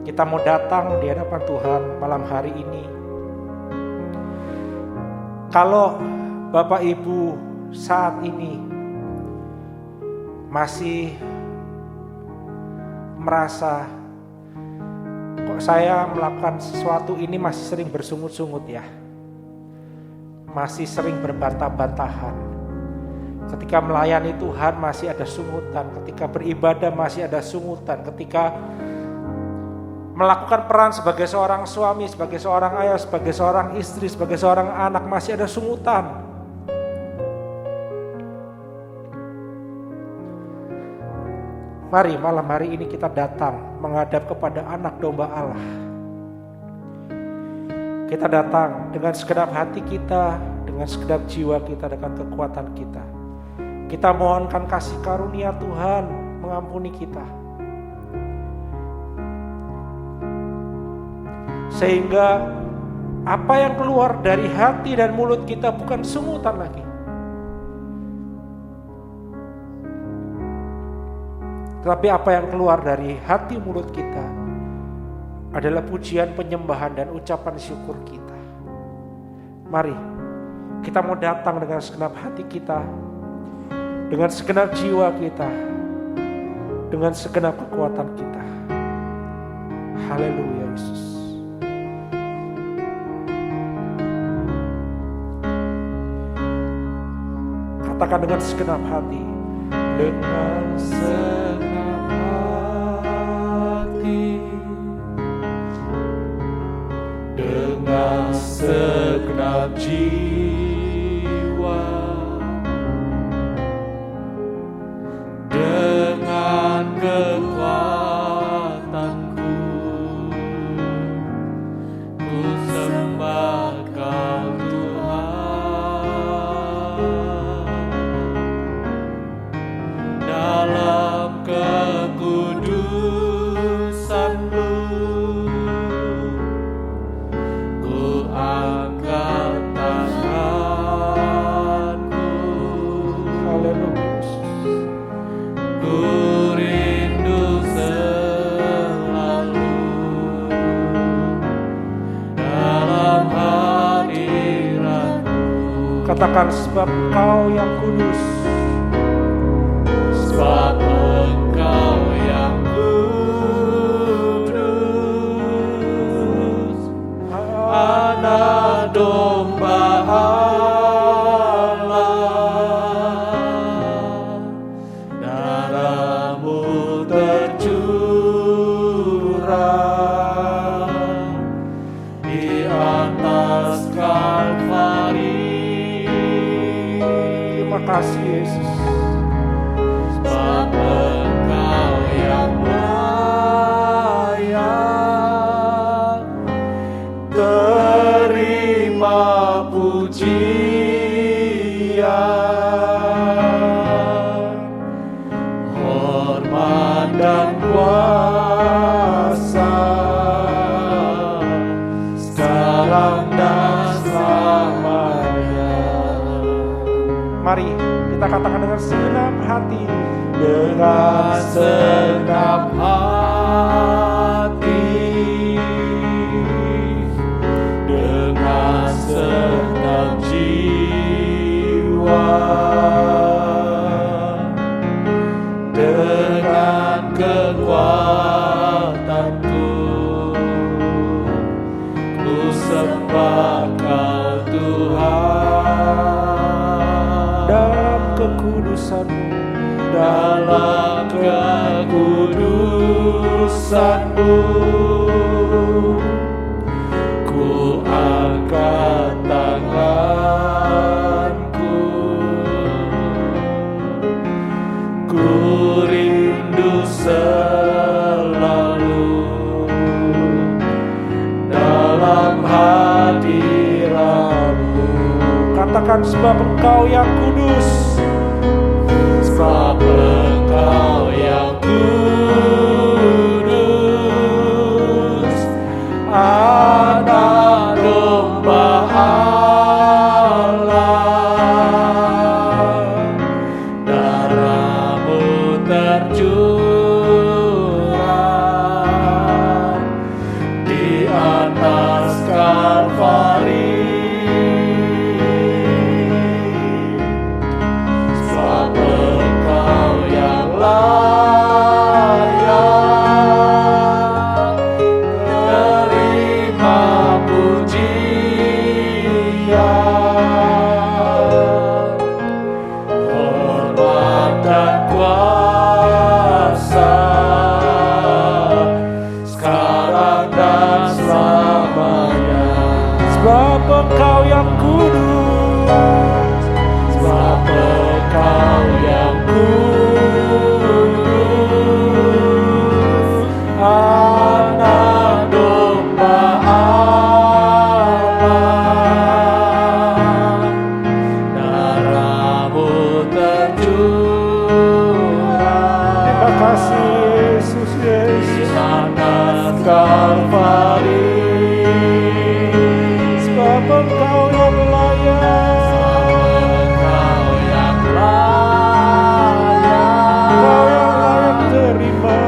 Kita mau datang di hadapan Tuhan malam hari ini. Kalau Bapak Ibu saat ini masih merasa kok saya melakukan sesuatu ini masih sering bersungut-sungut ya, masih sering berbantah-bantahan, ketika melayani Tuhan masih ada sungutan, ketika beribadah masih ada sungutan, ketika melakukan peran sebagai seorang suami, sebagai seorang ayah, sebagai seorang istri, sebagai seorang anak masih ada sungutan. Mari malam hari ini kita datang menghadap kepada anak domba Allah. Kita datang dengan segenap hati kita, dengan segenap jiwa kita, dengan kekuatan kita. Kita mohonkan kasih karunia Tuhan mengampuni kita. Sehingga apa yang keluar dari hati dan mulut kita bukan sungutan lagi. Tapi apa yang keluar dari hati mulut kita adalah pujian, penyembahan, dan ucapan syukur kita. Mari, kita mau datang dengan segenap hati kita, dengan segenap jiwa kita, dengan segenap kekuatan kita. Haleluya Yesus. Katakan dengan segenap hati. Dengan segenap hati, dengan segenap jiwa, dengan kekuatanku, ku sembah Kau Tuhan. Katakan sebab Engkau yang kudus. Sebab Engkau yang kudus, Anak domba Allah, darah-Mu tercurah di atas Kalvari. Terima kasih Yesus. Sebab Engkau yang layak terima pujian, hormat dan kuasa sekarang dan selamanya. Mari kita katakan dengan segenap hati. Dengan segenap hati, dengan segenap jiwa, dengan kekuatanku, ku sembah Kau Tuhan. Dalam kekudusan-Mu, dalam kekudusan-Mu, ku angkat tanganku, ku rindu selalu dalam hadirat-Mu. katakan sebab Engkau yang kudus. Sebab Engkau yang kudus, Anak domba Allah, darah-Mu tercurah di atas Kalvari. Sebab Engkau yang layak terima pujian, hormat dan kuasa sekarang dan selamanya. Sebab Engkau yang kudus. Sebab Engkau yang kudus, Anak domba Allah, darah-Mu tercurah. Terima kasih Yesus, Di Yesus. atas Kalvari. Sebab Engkau yang layak. Engkau yang Engkau yang layak layak terima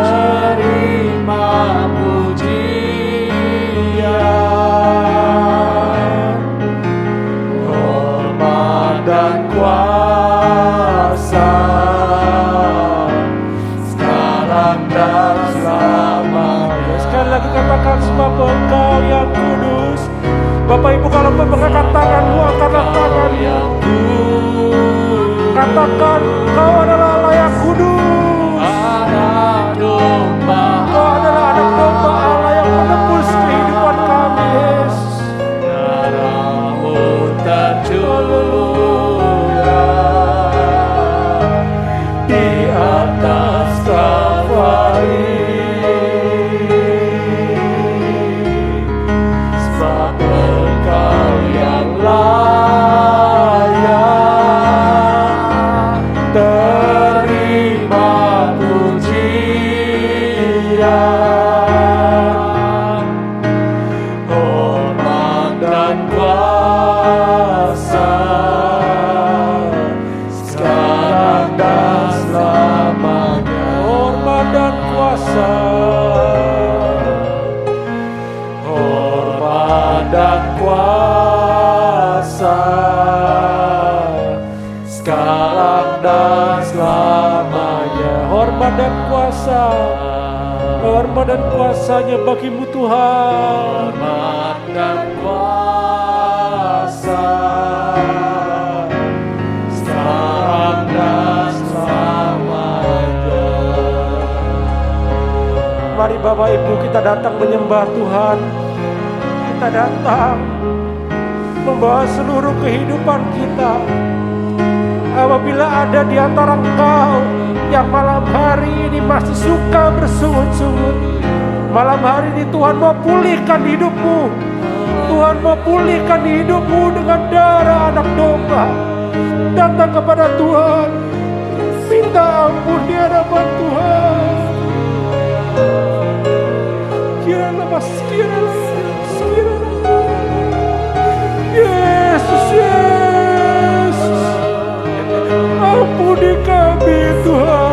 terima pujian, hormat dan kuasa sekarang dan selamanya. Sekali lagi katakan sebab Engkau yang kudus. Bapak Ibu kalau mengangkat tanganmu, angkatlah tangan. Yang kudus, Katakan Engkau adalah Allah yang kudus. Anak domba Engkau adalah anak domba Allah yang menebus kehidupan kami, Yesus. darah-Mu tercurah di atas Kalvari. Sebab Engkau yang layak kuasa, hormat dan kuasanya bagimu Tuhan. Hormat dan kuasa sekarang dan selamanya. Mari Bapak Ibu kita datang menyembah Tuhan. Kita datang membawa seluruh kehidupan kita. Apabila ada di antara engkau yang malam hari ini masih suka bersungut-sungut, malam hari ini Tuhan mau pulihkan hidupmu. Tuhan mau pulihkan hidupmu dengan darah anak domba. Datang kepada Tuhan, minta ampun di hadapan Tuhan. Yesus, Yesus, ampuni kami Tuhan.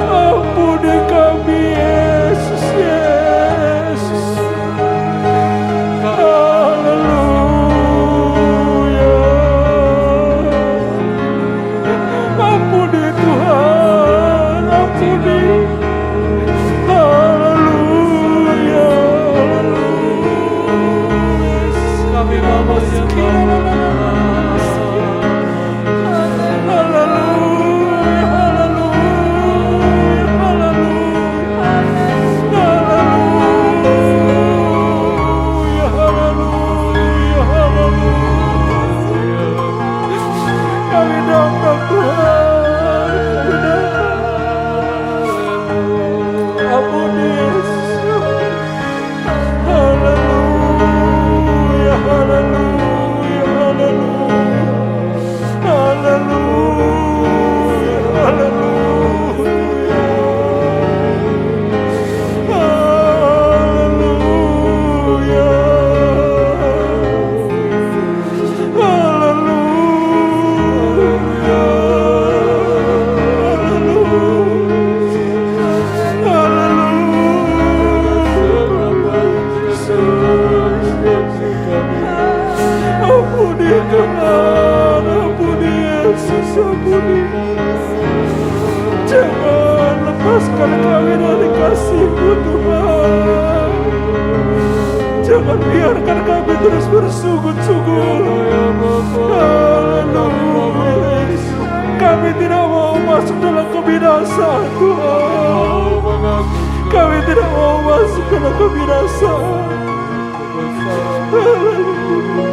Ampuni kami Yesus, Yesus. Haleluya. Ampuni Tuhan, ampuni. Haleluya. Kami mau jangan lepaskan kami dari kasih-Mu Tuhan. Jangan biarkan kami terus bersungut-sungut. Haleluya. Kami tidak mau masuk dalam kebinasaan Tuhan. Kami tidak mau masuk dalam kebinasaan. Haleluya.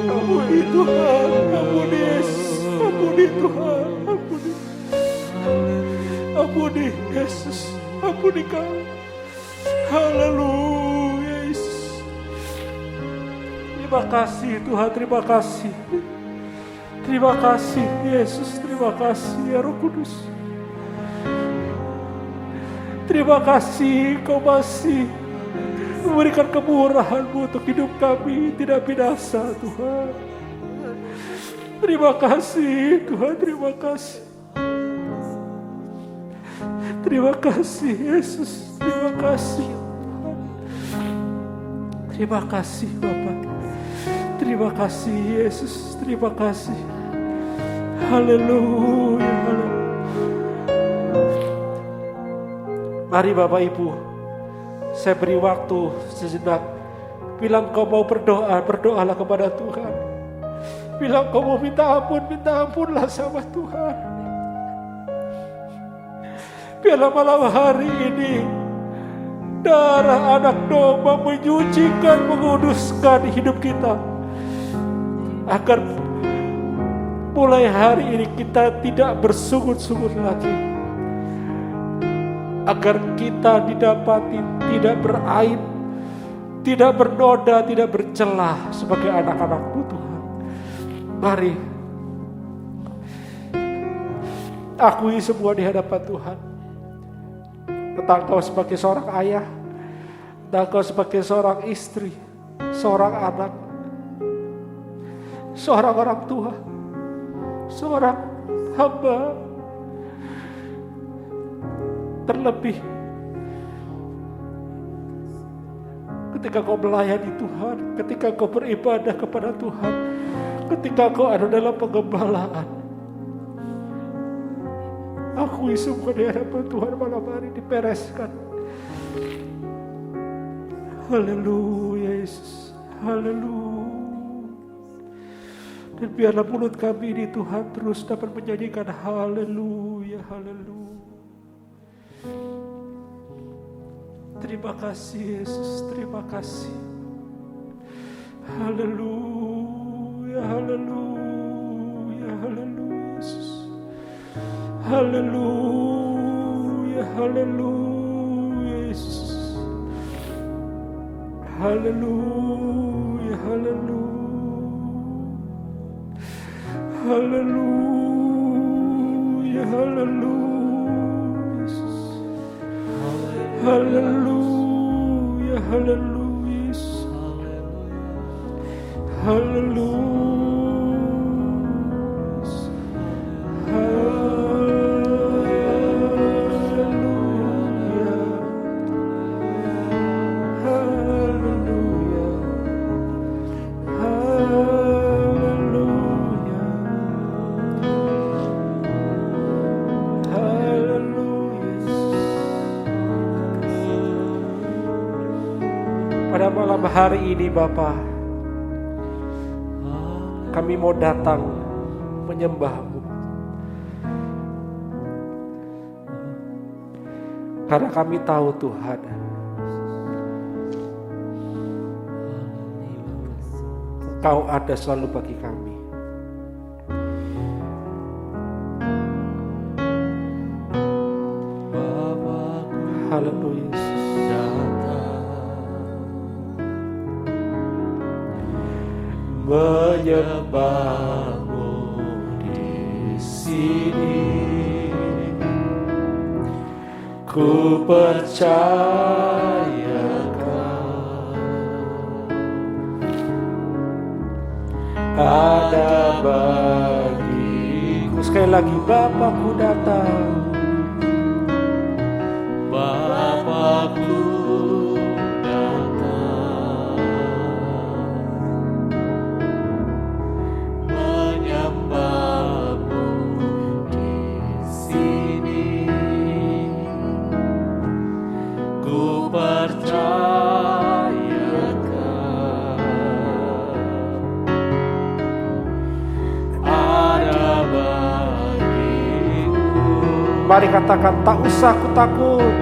Ampuni Tuhan, ampuni Yesus, ampuni Tuhan, ampuni. Ampuni Yesus, ampuni kami. Haleluya Yesus. Terima kasih Tuhan, terima kasih. Terima kasih Yesus, terima kasih ya Roh Kudus. Terima kasih Kau masih memberikan kemurahan-Mu untuk hidup kami tidak binasa Tuhan. Terima kasih Tuhan, terima kasih. Terima kasih Yesus, terima kasih Tuhan. Terima kasih Bapa. Terima kasih Yesus, terima kasih. Haleluya, haleluya. Mari Bapak Ibu, saya beri waktu sejenak. Bila engkau mau berdoa, berdoalah kepada Tuhan. Bila engkau mau minta ampunlah sama Tuhan. Biarlah malam hari ini darah anak domba menyucikan, menguduskan hidup kita. Agar mulai hari ini kita tidak bersungut-sungut lagi. Agar kita didapati tidak beraib, tidak bernoda, tidak bercelah sebagai anak-anak-Mu Tuhan. Mari akui semua di hadapan Tuhan. Tentang Kau sebagai seorang ayah, tentang Kau sebagai seorang istri, seorang anak, seorang orang tua, seorang hamba. Terlebih ketika kau melayani Tuhan, ketika kau beribadah kepada Tuhan, ketika kau ada dalam pengembalaan. Akui semua di hadapan Tuhan malam hari dibereskan. Haleluya Yesus, haleluya. Dan biarlah mulut kami ini Tuhan terus dapat menyanyikan haleluya, haleluya. Terima kasih Yesus, terima kasih. Haleluya, haleluya, haleluya Yesus. Haleluya, haleluya Yesus. Haleluya, haleluya. Haleluya, haleluya Yesus. Haleluya, haleluya Yesus. Haleluya. Pada malam hari ini Bapa, kami mau datang menyembah-Mu. Karena kami tahu Tuhan, Engkau ada selalu bagi kami. Haleluya Yesus. Menyembah-Mu di sini, ku percayakan ada bagiku. Sekali lagi, Bapakku datang. Bapakku Mari katakan, tak usah ku takut.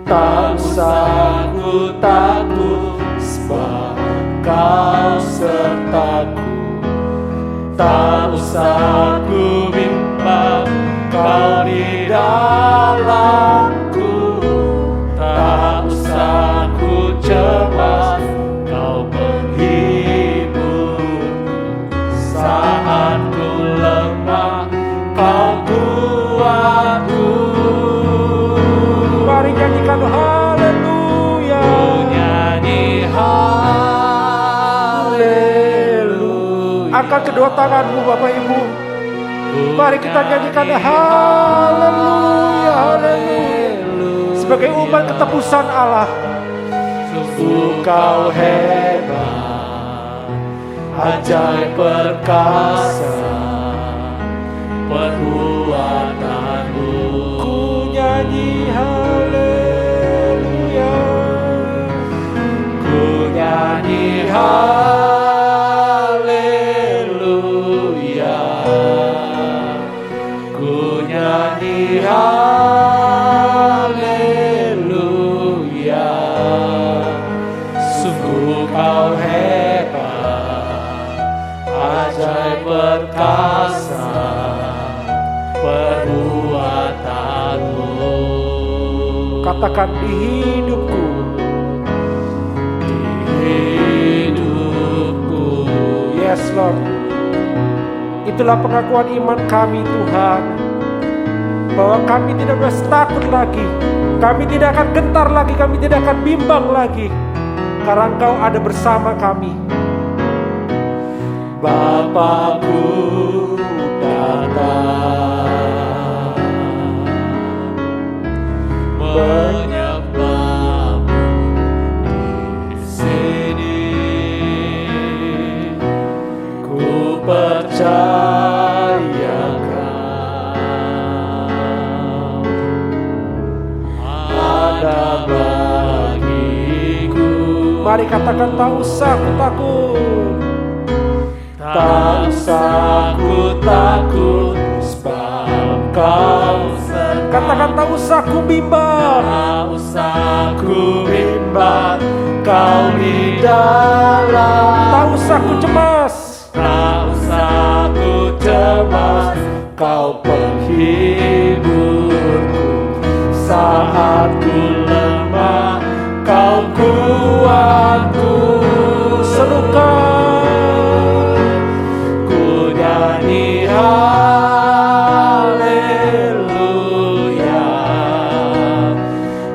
Tak usah ku takut, sebab Kau sertaku. Tak usah ku bimbang, Kau di dalamku. Tak usah ku cemas, Kau menghibur. Saat ku lemah, Kau kuatku. Mari nyanyikan haleluya. Nyanyi haleluya. Angkat kedua tanganmu Bapak Ibu. Mari kita nyanyikan haleluya, haleluya. Sebagai umat ketebusan Allah. Sungguh Kau hebat, ajaib perkasa perbuatanmu. Ku nyanyi haleluya. Ku nyanyi haleluya. Ku nyanyi haleluya. Sungguh Kau hebat, ajaib perkasa perbuatanmu. Katakan di hidupku. Di hidupku. Yes Lord. Itulah pengakuan iman kami Tuhan, bahwa kami tidak usah takut lagi, kami tidak akan gentar lagi, kami tidak akan bimbang lagi, karena Engkau ada bersama kami. Bapakku datang menyembah-Mu di Mari katakan, tak usah aku takut. Tak usah ku takut, sebab Kau serta. Katakan, tak usah aku bimbang. Tak usah ku bimbang, Kau di dalam. Tak usah aku cemas. Tak usah ku cemas, Kau penghiburku. Saat ku lemah, Kau kuatku. Serukan, Ku nyanyi haleluya,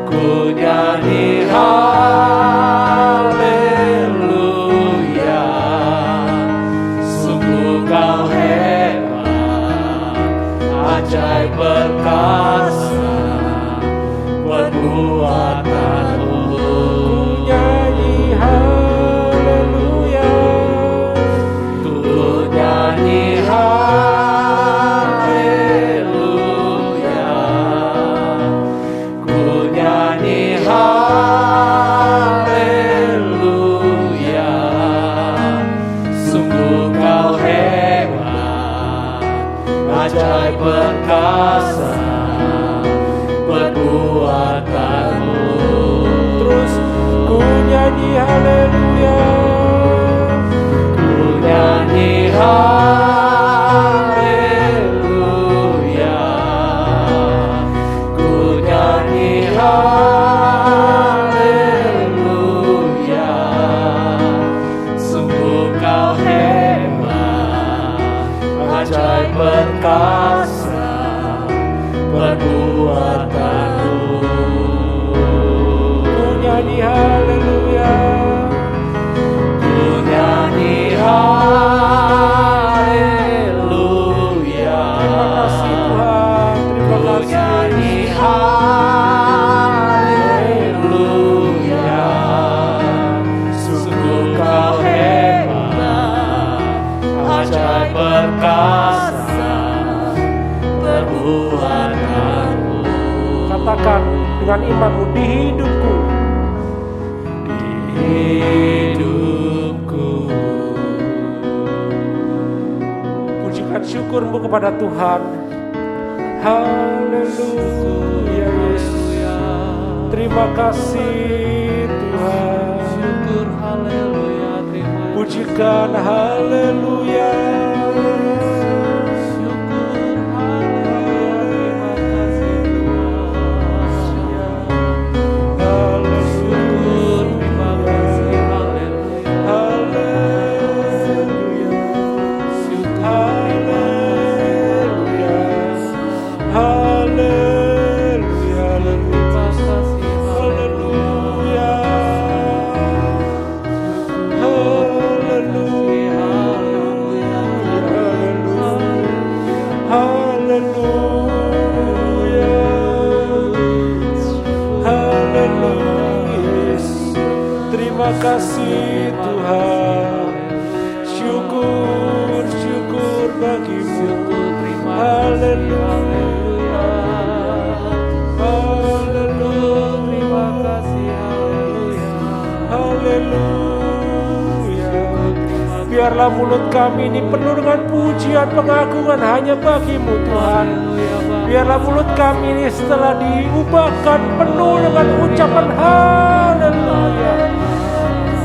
ku nyanyi haleluya. Sungguh Kau hebat, ajaib perkasa perbuatanmu. nyanyi haleluya. Ku nyanyi haleluya, ku nyanyi haleluya. Sungguh Kau hebat, ajaib perkasa perbuatanmu. Terus ku nyanyi haleluya. Ku nyanyi haleluya, ku nyanyi haleluya. Sungguh Kau hebat, ajaib perkasa perbuatanmu. Ku nyanyi haleluya. Ku nyanyi haleluya. Terima kasih Tuhan, terima Ku kasih. nyanyi haleluya. Sungguh Kau hebat, ajaib perkasa perbuatanmu. Katakan dengan imanmu, di hidupku Hidupku. pujikan syukurmu kepada Tuhan. Haleluya Yesus. Terima kasih Tuhan. Syukur haleluya, terima Pujikan haleluya. syukur haleluya, terima kasih Tuhan. Syukur, terima kasih haleluya. Haleluya. Syukur, Haleluya. Haleluya. terima kasih Haleluya. Haleluya. Haleluya. Haleluya. Terima kasih Tuhan. Syukur, syukur bagimu. Haleluya. Haleluya. Biarlah mulut kami ini penuh dengan pujian pengagungan hanya bagimu Tuhan. Biarlah mulut kami ini setelah diubahkan penuh dengan ucapan haleluya.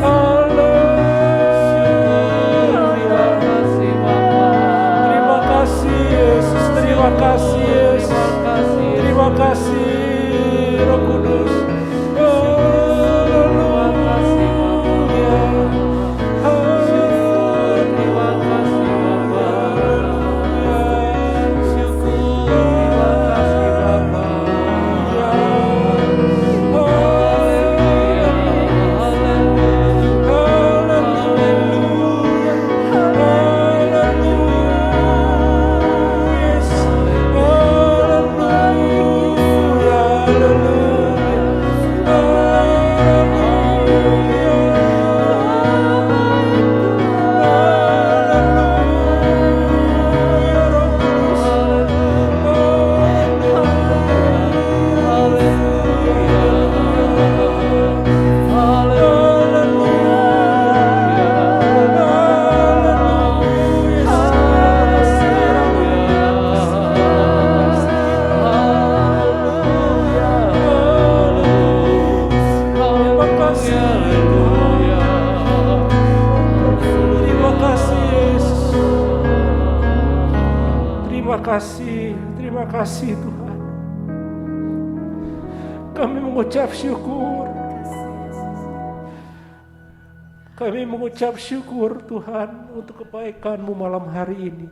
Haleluya. Terima kasih Yesus, terima kasih Yesus. Terima kasih Roh Kudus. Terima kasih Tuhan. Kami mengucap syukur. Kami mengucap syukur Tuhan untuk kebaikan-Mu malam hari ini.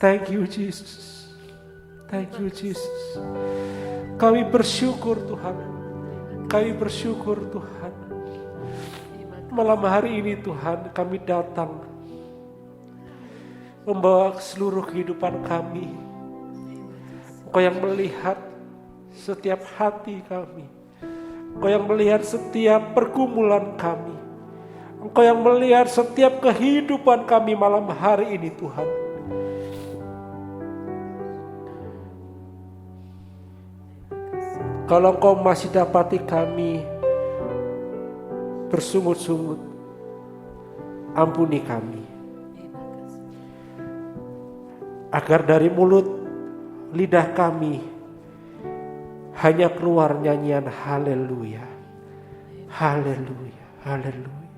Thank you Jesus. Thank you Jesus. Kami bersyukur Tuhan. Kami bersyukur Tuhan. Malam hari ini Tuhan kami datang membawa seluruh kehidupan kami. Engkau yang melihat setiap hati kami. Engkau yang melihat setiap pergumulan kami. Engkau yang melihat setiap kehidupan kami malam hari ini Tuhan. Kalau Engkau masih dapati kami bersungut-sungut, ampuni kami. Agar dari mulut lidah kami hanya keluar nyanyian haleluya, haleluya, haleluya.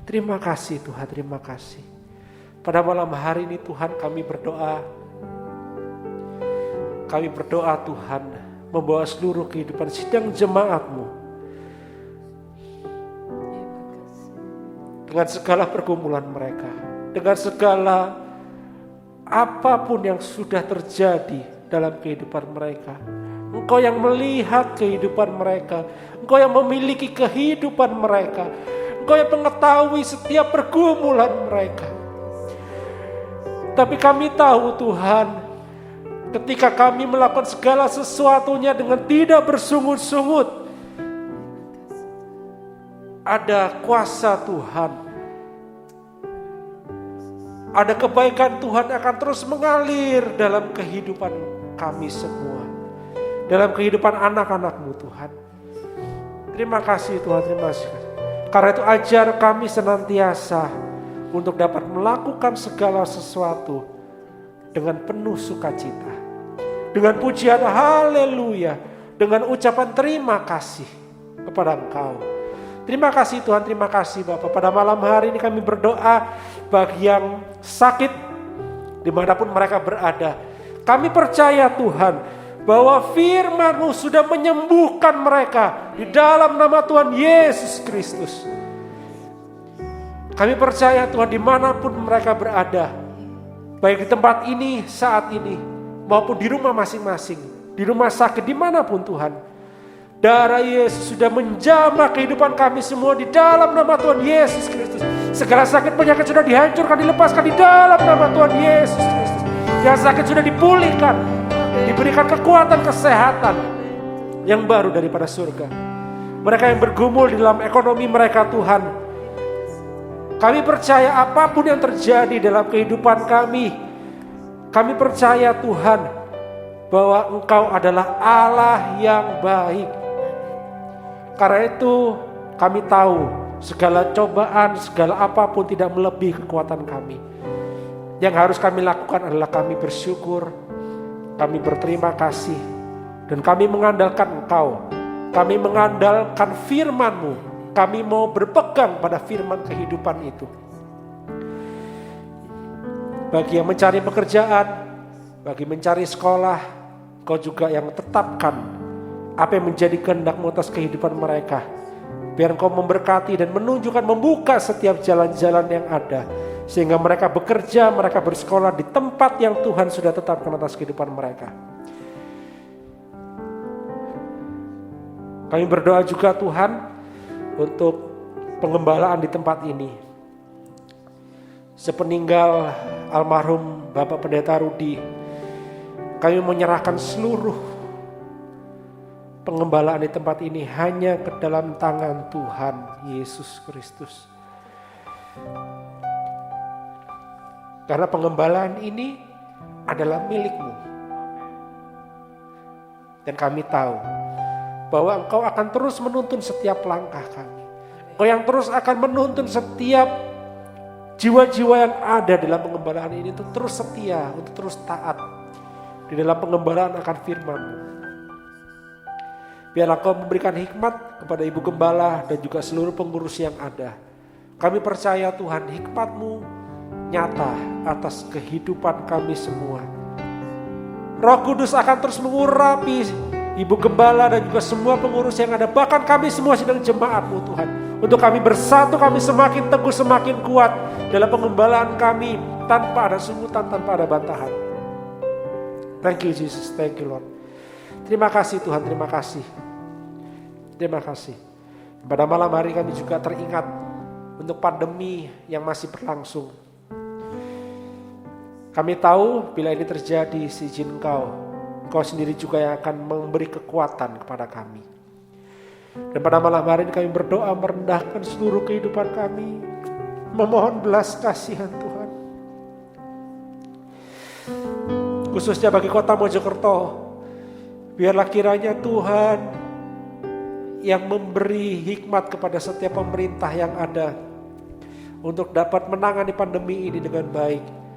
Terima kasih Tuhan, terima kasih. Pada malam hari ini Tuhan kami berdoa. Kami berdoa Tuhan membawa seluruh kehidupan sidang jemaat-Mu dengan segala pergumulan mereka, dengan segala apapun yang sudah terjadi dalam kehidupan mereka. Engkau yang melihat kehidupan mereka, Engkau yang memiliki kehidupan mereka, Engkau yang mengetahui setiap pergumulan mereka. Tapi kami tahu Tuhan, ketika kami melakukan segala sesuatunya dengan tidak bersungut-sungut, ada kuasa Tuhan, ada kebaikan Tuhan akan terus mengalir dalam kehidupan kami semua, dalam kehidupan anak-anak-Mu Tuhan. Terima kasih Tuhan, terima kasih. Karena itu ajar kami senantiasa untuk dapat melakukan segala sesuatu dengan penuh sukacita, dengan pujian haleluya, dengan ucapan terima kasih kepada Engkau. Terima kasih Tuhan, terima kasih Bapak. Pada malam hari ini kami berdoa bagi yang sakit dimanapun mereka berada. Kami percaya Tuhan bahwa firman-Mu sudah menyembuhkan mereka di dalam nama Tuhan Yesus Kristus. Kami percaya Tuhan dimanapun mereka berada, baik di tempat ini saat ini maupun di rumah masing-masing, di rumah sakit dimanapun Tuhan, darah Yesus sudah menjamah kehidupan kami semua di dalam nama Tuhan Yesus Kristus. Segala sakit penyakit sudah dihancurkan, dilepaskan di dalam nama Tuhan Yesus Kristus. Yang sakit sudah dipulihkan, diberikan kekuatan kesehatan yang baru daripada surga. Mereka yang bergumul di dalam ekonomi mereka Tuhan, kami percaya apapun yang terjadi dalam kehidupan kami percaya Tuhan bahwa Engkau adalah Allah yang baik. Karena itu kami tahu segala cobaan, segala apapun tidak melebihi kekuatan kami. Yang harus kami lakukan adalah kami bersyukur, kami berterima kasih, dan kami mengandalkan Engkau. Kami mengandalkan firman-Mu. Kami mau berpegang pada firman kehidupan itu. Bagi yang mencari pekerjaan, bagi mencari sekolah, Engkau juga yang tetapkan apa yang menjadi kehendak-Mu atas kehidupan mereka. Biar Engkau memberkati dan menunjukkan, membuka setiap jalan-jalan yang ada, sehingga mereka bekerja, mereka bersekolah di tempat yang Tuhan sudah tetapkan atas kehidupan mereka. Kami berdoa juga Tuhan untuk pengembalaan di tempat ini. Sepeninggal almarhum Bapak Pendeta Rudi, kami menyerahkan seluruh pengembalaan di tempat ini hanya ke dalam tangan Tuhan Yesus Kristus. Karena pengembalaan ini adalah milik-Mu. Dan kami tahu bahwa Engkau akan terus menuntun setiap langkah kami. Engkau yang terus akan menuntun setiap jiwa-jiwa yang ada dalam pengembalaan ini untuk terus setia, untuk terus taat di dalam pengembalaan akan firman-Mu. Biarlah Engkau memberikan hikmat kepada Ibu Gembala dan juga seluruh pengurus yang ada. Kami percaya Tuhan hikmat-Mu, nyata atas kehidupan kami semua. Roh Kudus akan terus mengurapi Ibu Gembala dan juga semua pengurus yang ada. Bahkan kami semua sedang jemaat-Mu Tuhan. Untuk kami bersatu, kami semakin teguh, semakin kuat dalam pengembalaan kami tanpa ada sungutan, tanpa ada bantahan. Thank you Jesus, thank you Lord. Terima kasih Tuhan, terima kasih. Terima kasih. Pada malam hari kami juga teringat untuk pandemi yang masih berlangsung. Kami tahu bila ini terjadi seizin Engkau sendiri juga yang akan memberi kekuatan kepada kami. Dan pada malam hari ini kami berdoa merendahkan seluruh kehidupan kami. Memohon belas kasihan Tuhan. Khususnya bagi kota Mojokerto. Biarlah kiranya Tuhan yang memberi hikmat kepada setiap pemerintah yang ada. Untuk dapat menangani pandemi ini dengan baik.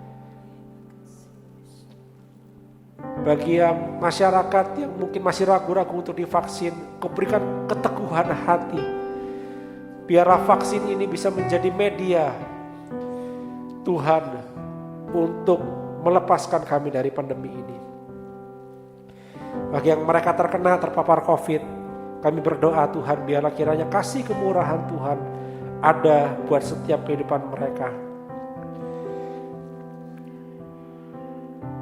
Bagi yang masyarakat yang mungkin masih ragu-ragu untuk divaksin, Kau berikan keteguhan hati. Biarlah vaksin ini bisa menjadi media Tuhan untuk melepaskan kami dari pandemi ini. Bagi yang mereka terpapar COVID, kami berdoa Tuhan, biarlah kiranya kasih kemurahan Tuhan ada buat setiap kehidupan mereka.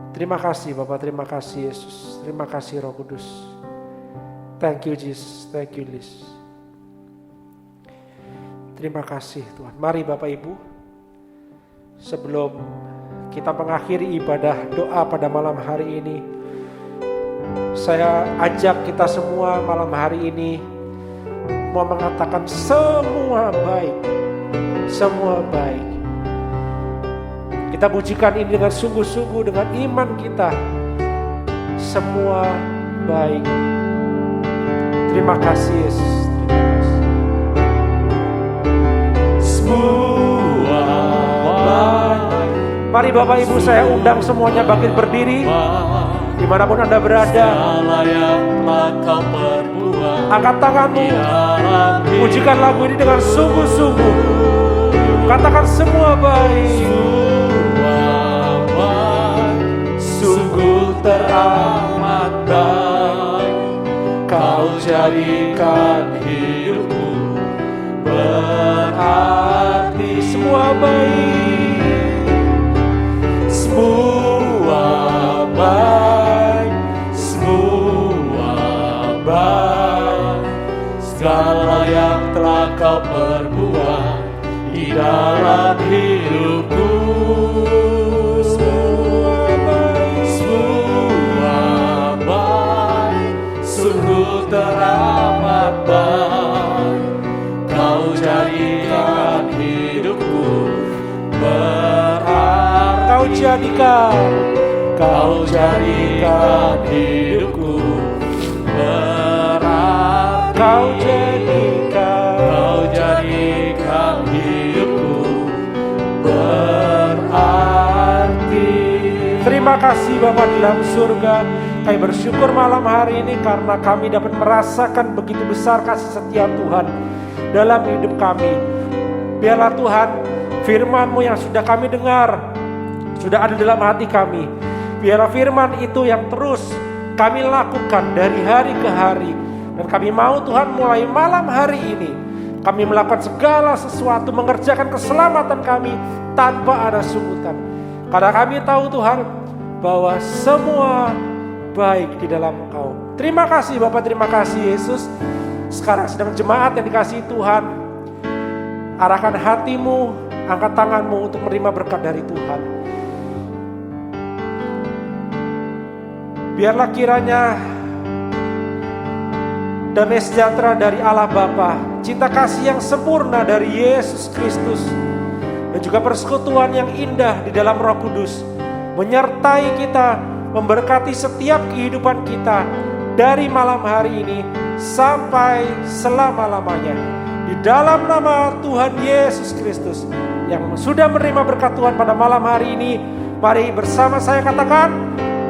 Terima kasih Bapak, terima kasih Yesus, terima kasih Roh Kudus. Thank you Jesus, thank you Liz. Terima kasih Tuhan. Mari Bapak Ibu, sebelum kita mengakhiri ibadah doa pada malam hari ini, saya ajak kita semua malam hari ini mau mengatakan semua baik, semua baik. Kita pujikan ini dengan sungguh-sungguh, dengan iman kita. Semua baik. Terima kasih Yesus. Terima kasih. Semua baik. Mari Bapak Ibu saya undang semuanya bangkit berdiri. Dimanapun Anda berada. Segala yang telah Kau perbuat. Angkat tanganmu. Pujikan lagu ini dengan sungguh-sungguh. Katakan semua baik. Sungguh teramat baik, Kau jadikan hidupku berarti. Semua baik, semua baik, semua baik. Segala yang telah Kau perbuat di dalam hidupku. Teramat baik, Kau jadikan hidupku berarti. Kau jadikan hidupku berarti. Kau jadikan hidupku berarti. terima kasih Bapa di dalam surga. Kami bersyukur malam hari ini karena kami dapat merasakan begitu besar kasih setia Tuhan dalam hidup kami. Biarlah Tuhan firman-Mu yang sudah kami dengar, sudah ada dalam hati kami. Biarlah firman itu yang terus kami lakukan dari hari ke hari. Dan kami mau Tuhan mulai malam hari ini kami melakukan segala sesuatu, mengerjakan keselamatan kami tanpa ada sungutan. Karena kami tahu Tuhan bahwa semua baik di dalam Engkau. Terima kasih Bapak, terima kasih Yesus. Sekarang sedang jemaat yang dikasihi Tuhan, arahkan hatimu, angkat tanganmu untuk menerima berkat dari Tuhan. Biarlah kiranya damai sejahtera dari Allah Bapa, cinta kasih yang sempurna dari Yesus Kristus, dan juga persekutuan yang indah di dalam Roh Kudus menyertai kita, memberkati setiap kehidupan kita dari malam hari ini sampai selama-lamanya. Di dalam nama Tuhan Yesus Kristus yang sudah menerima berkat Tuhan pada malam hari ini, mari bersama saya katakan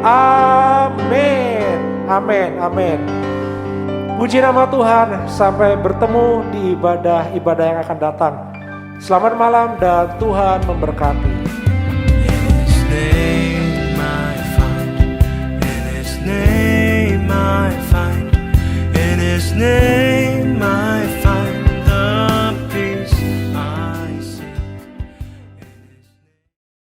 amin, amin, amin. Puji nama Tuhan, sampai bertemu di ibadah yang akan datang. Selamat malam dan Tuhan memberkati. 내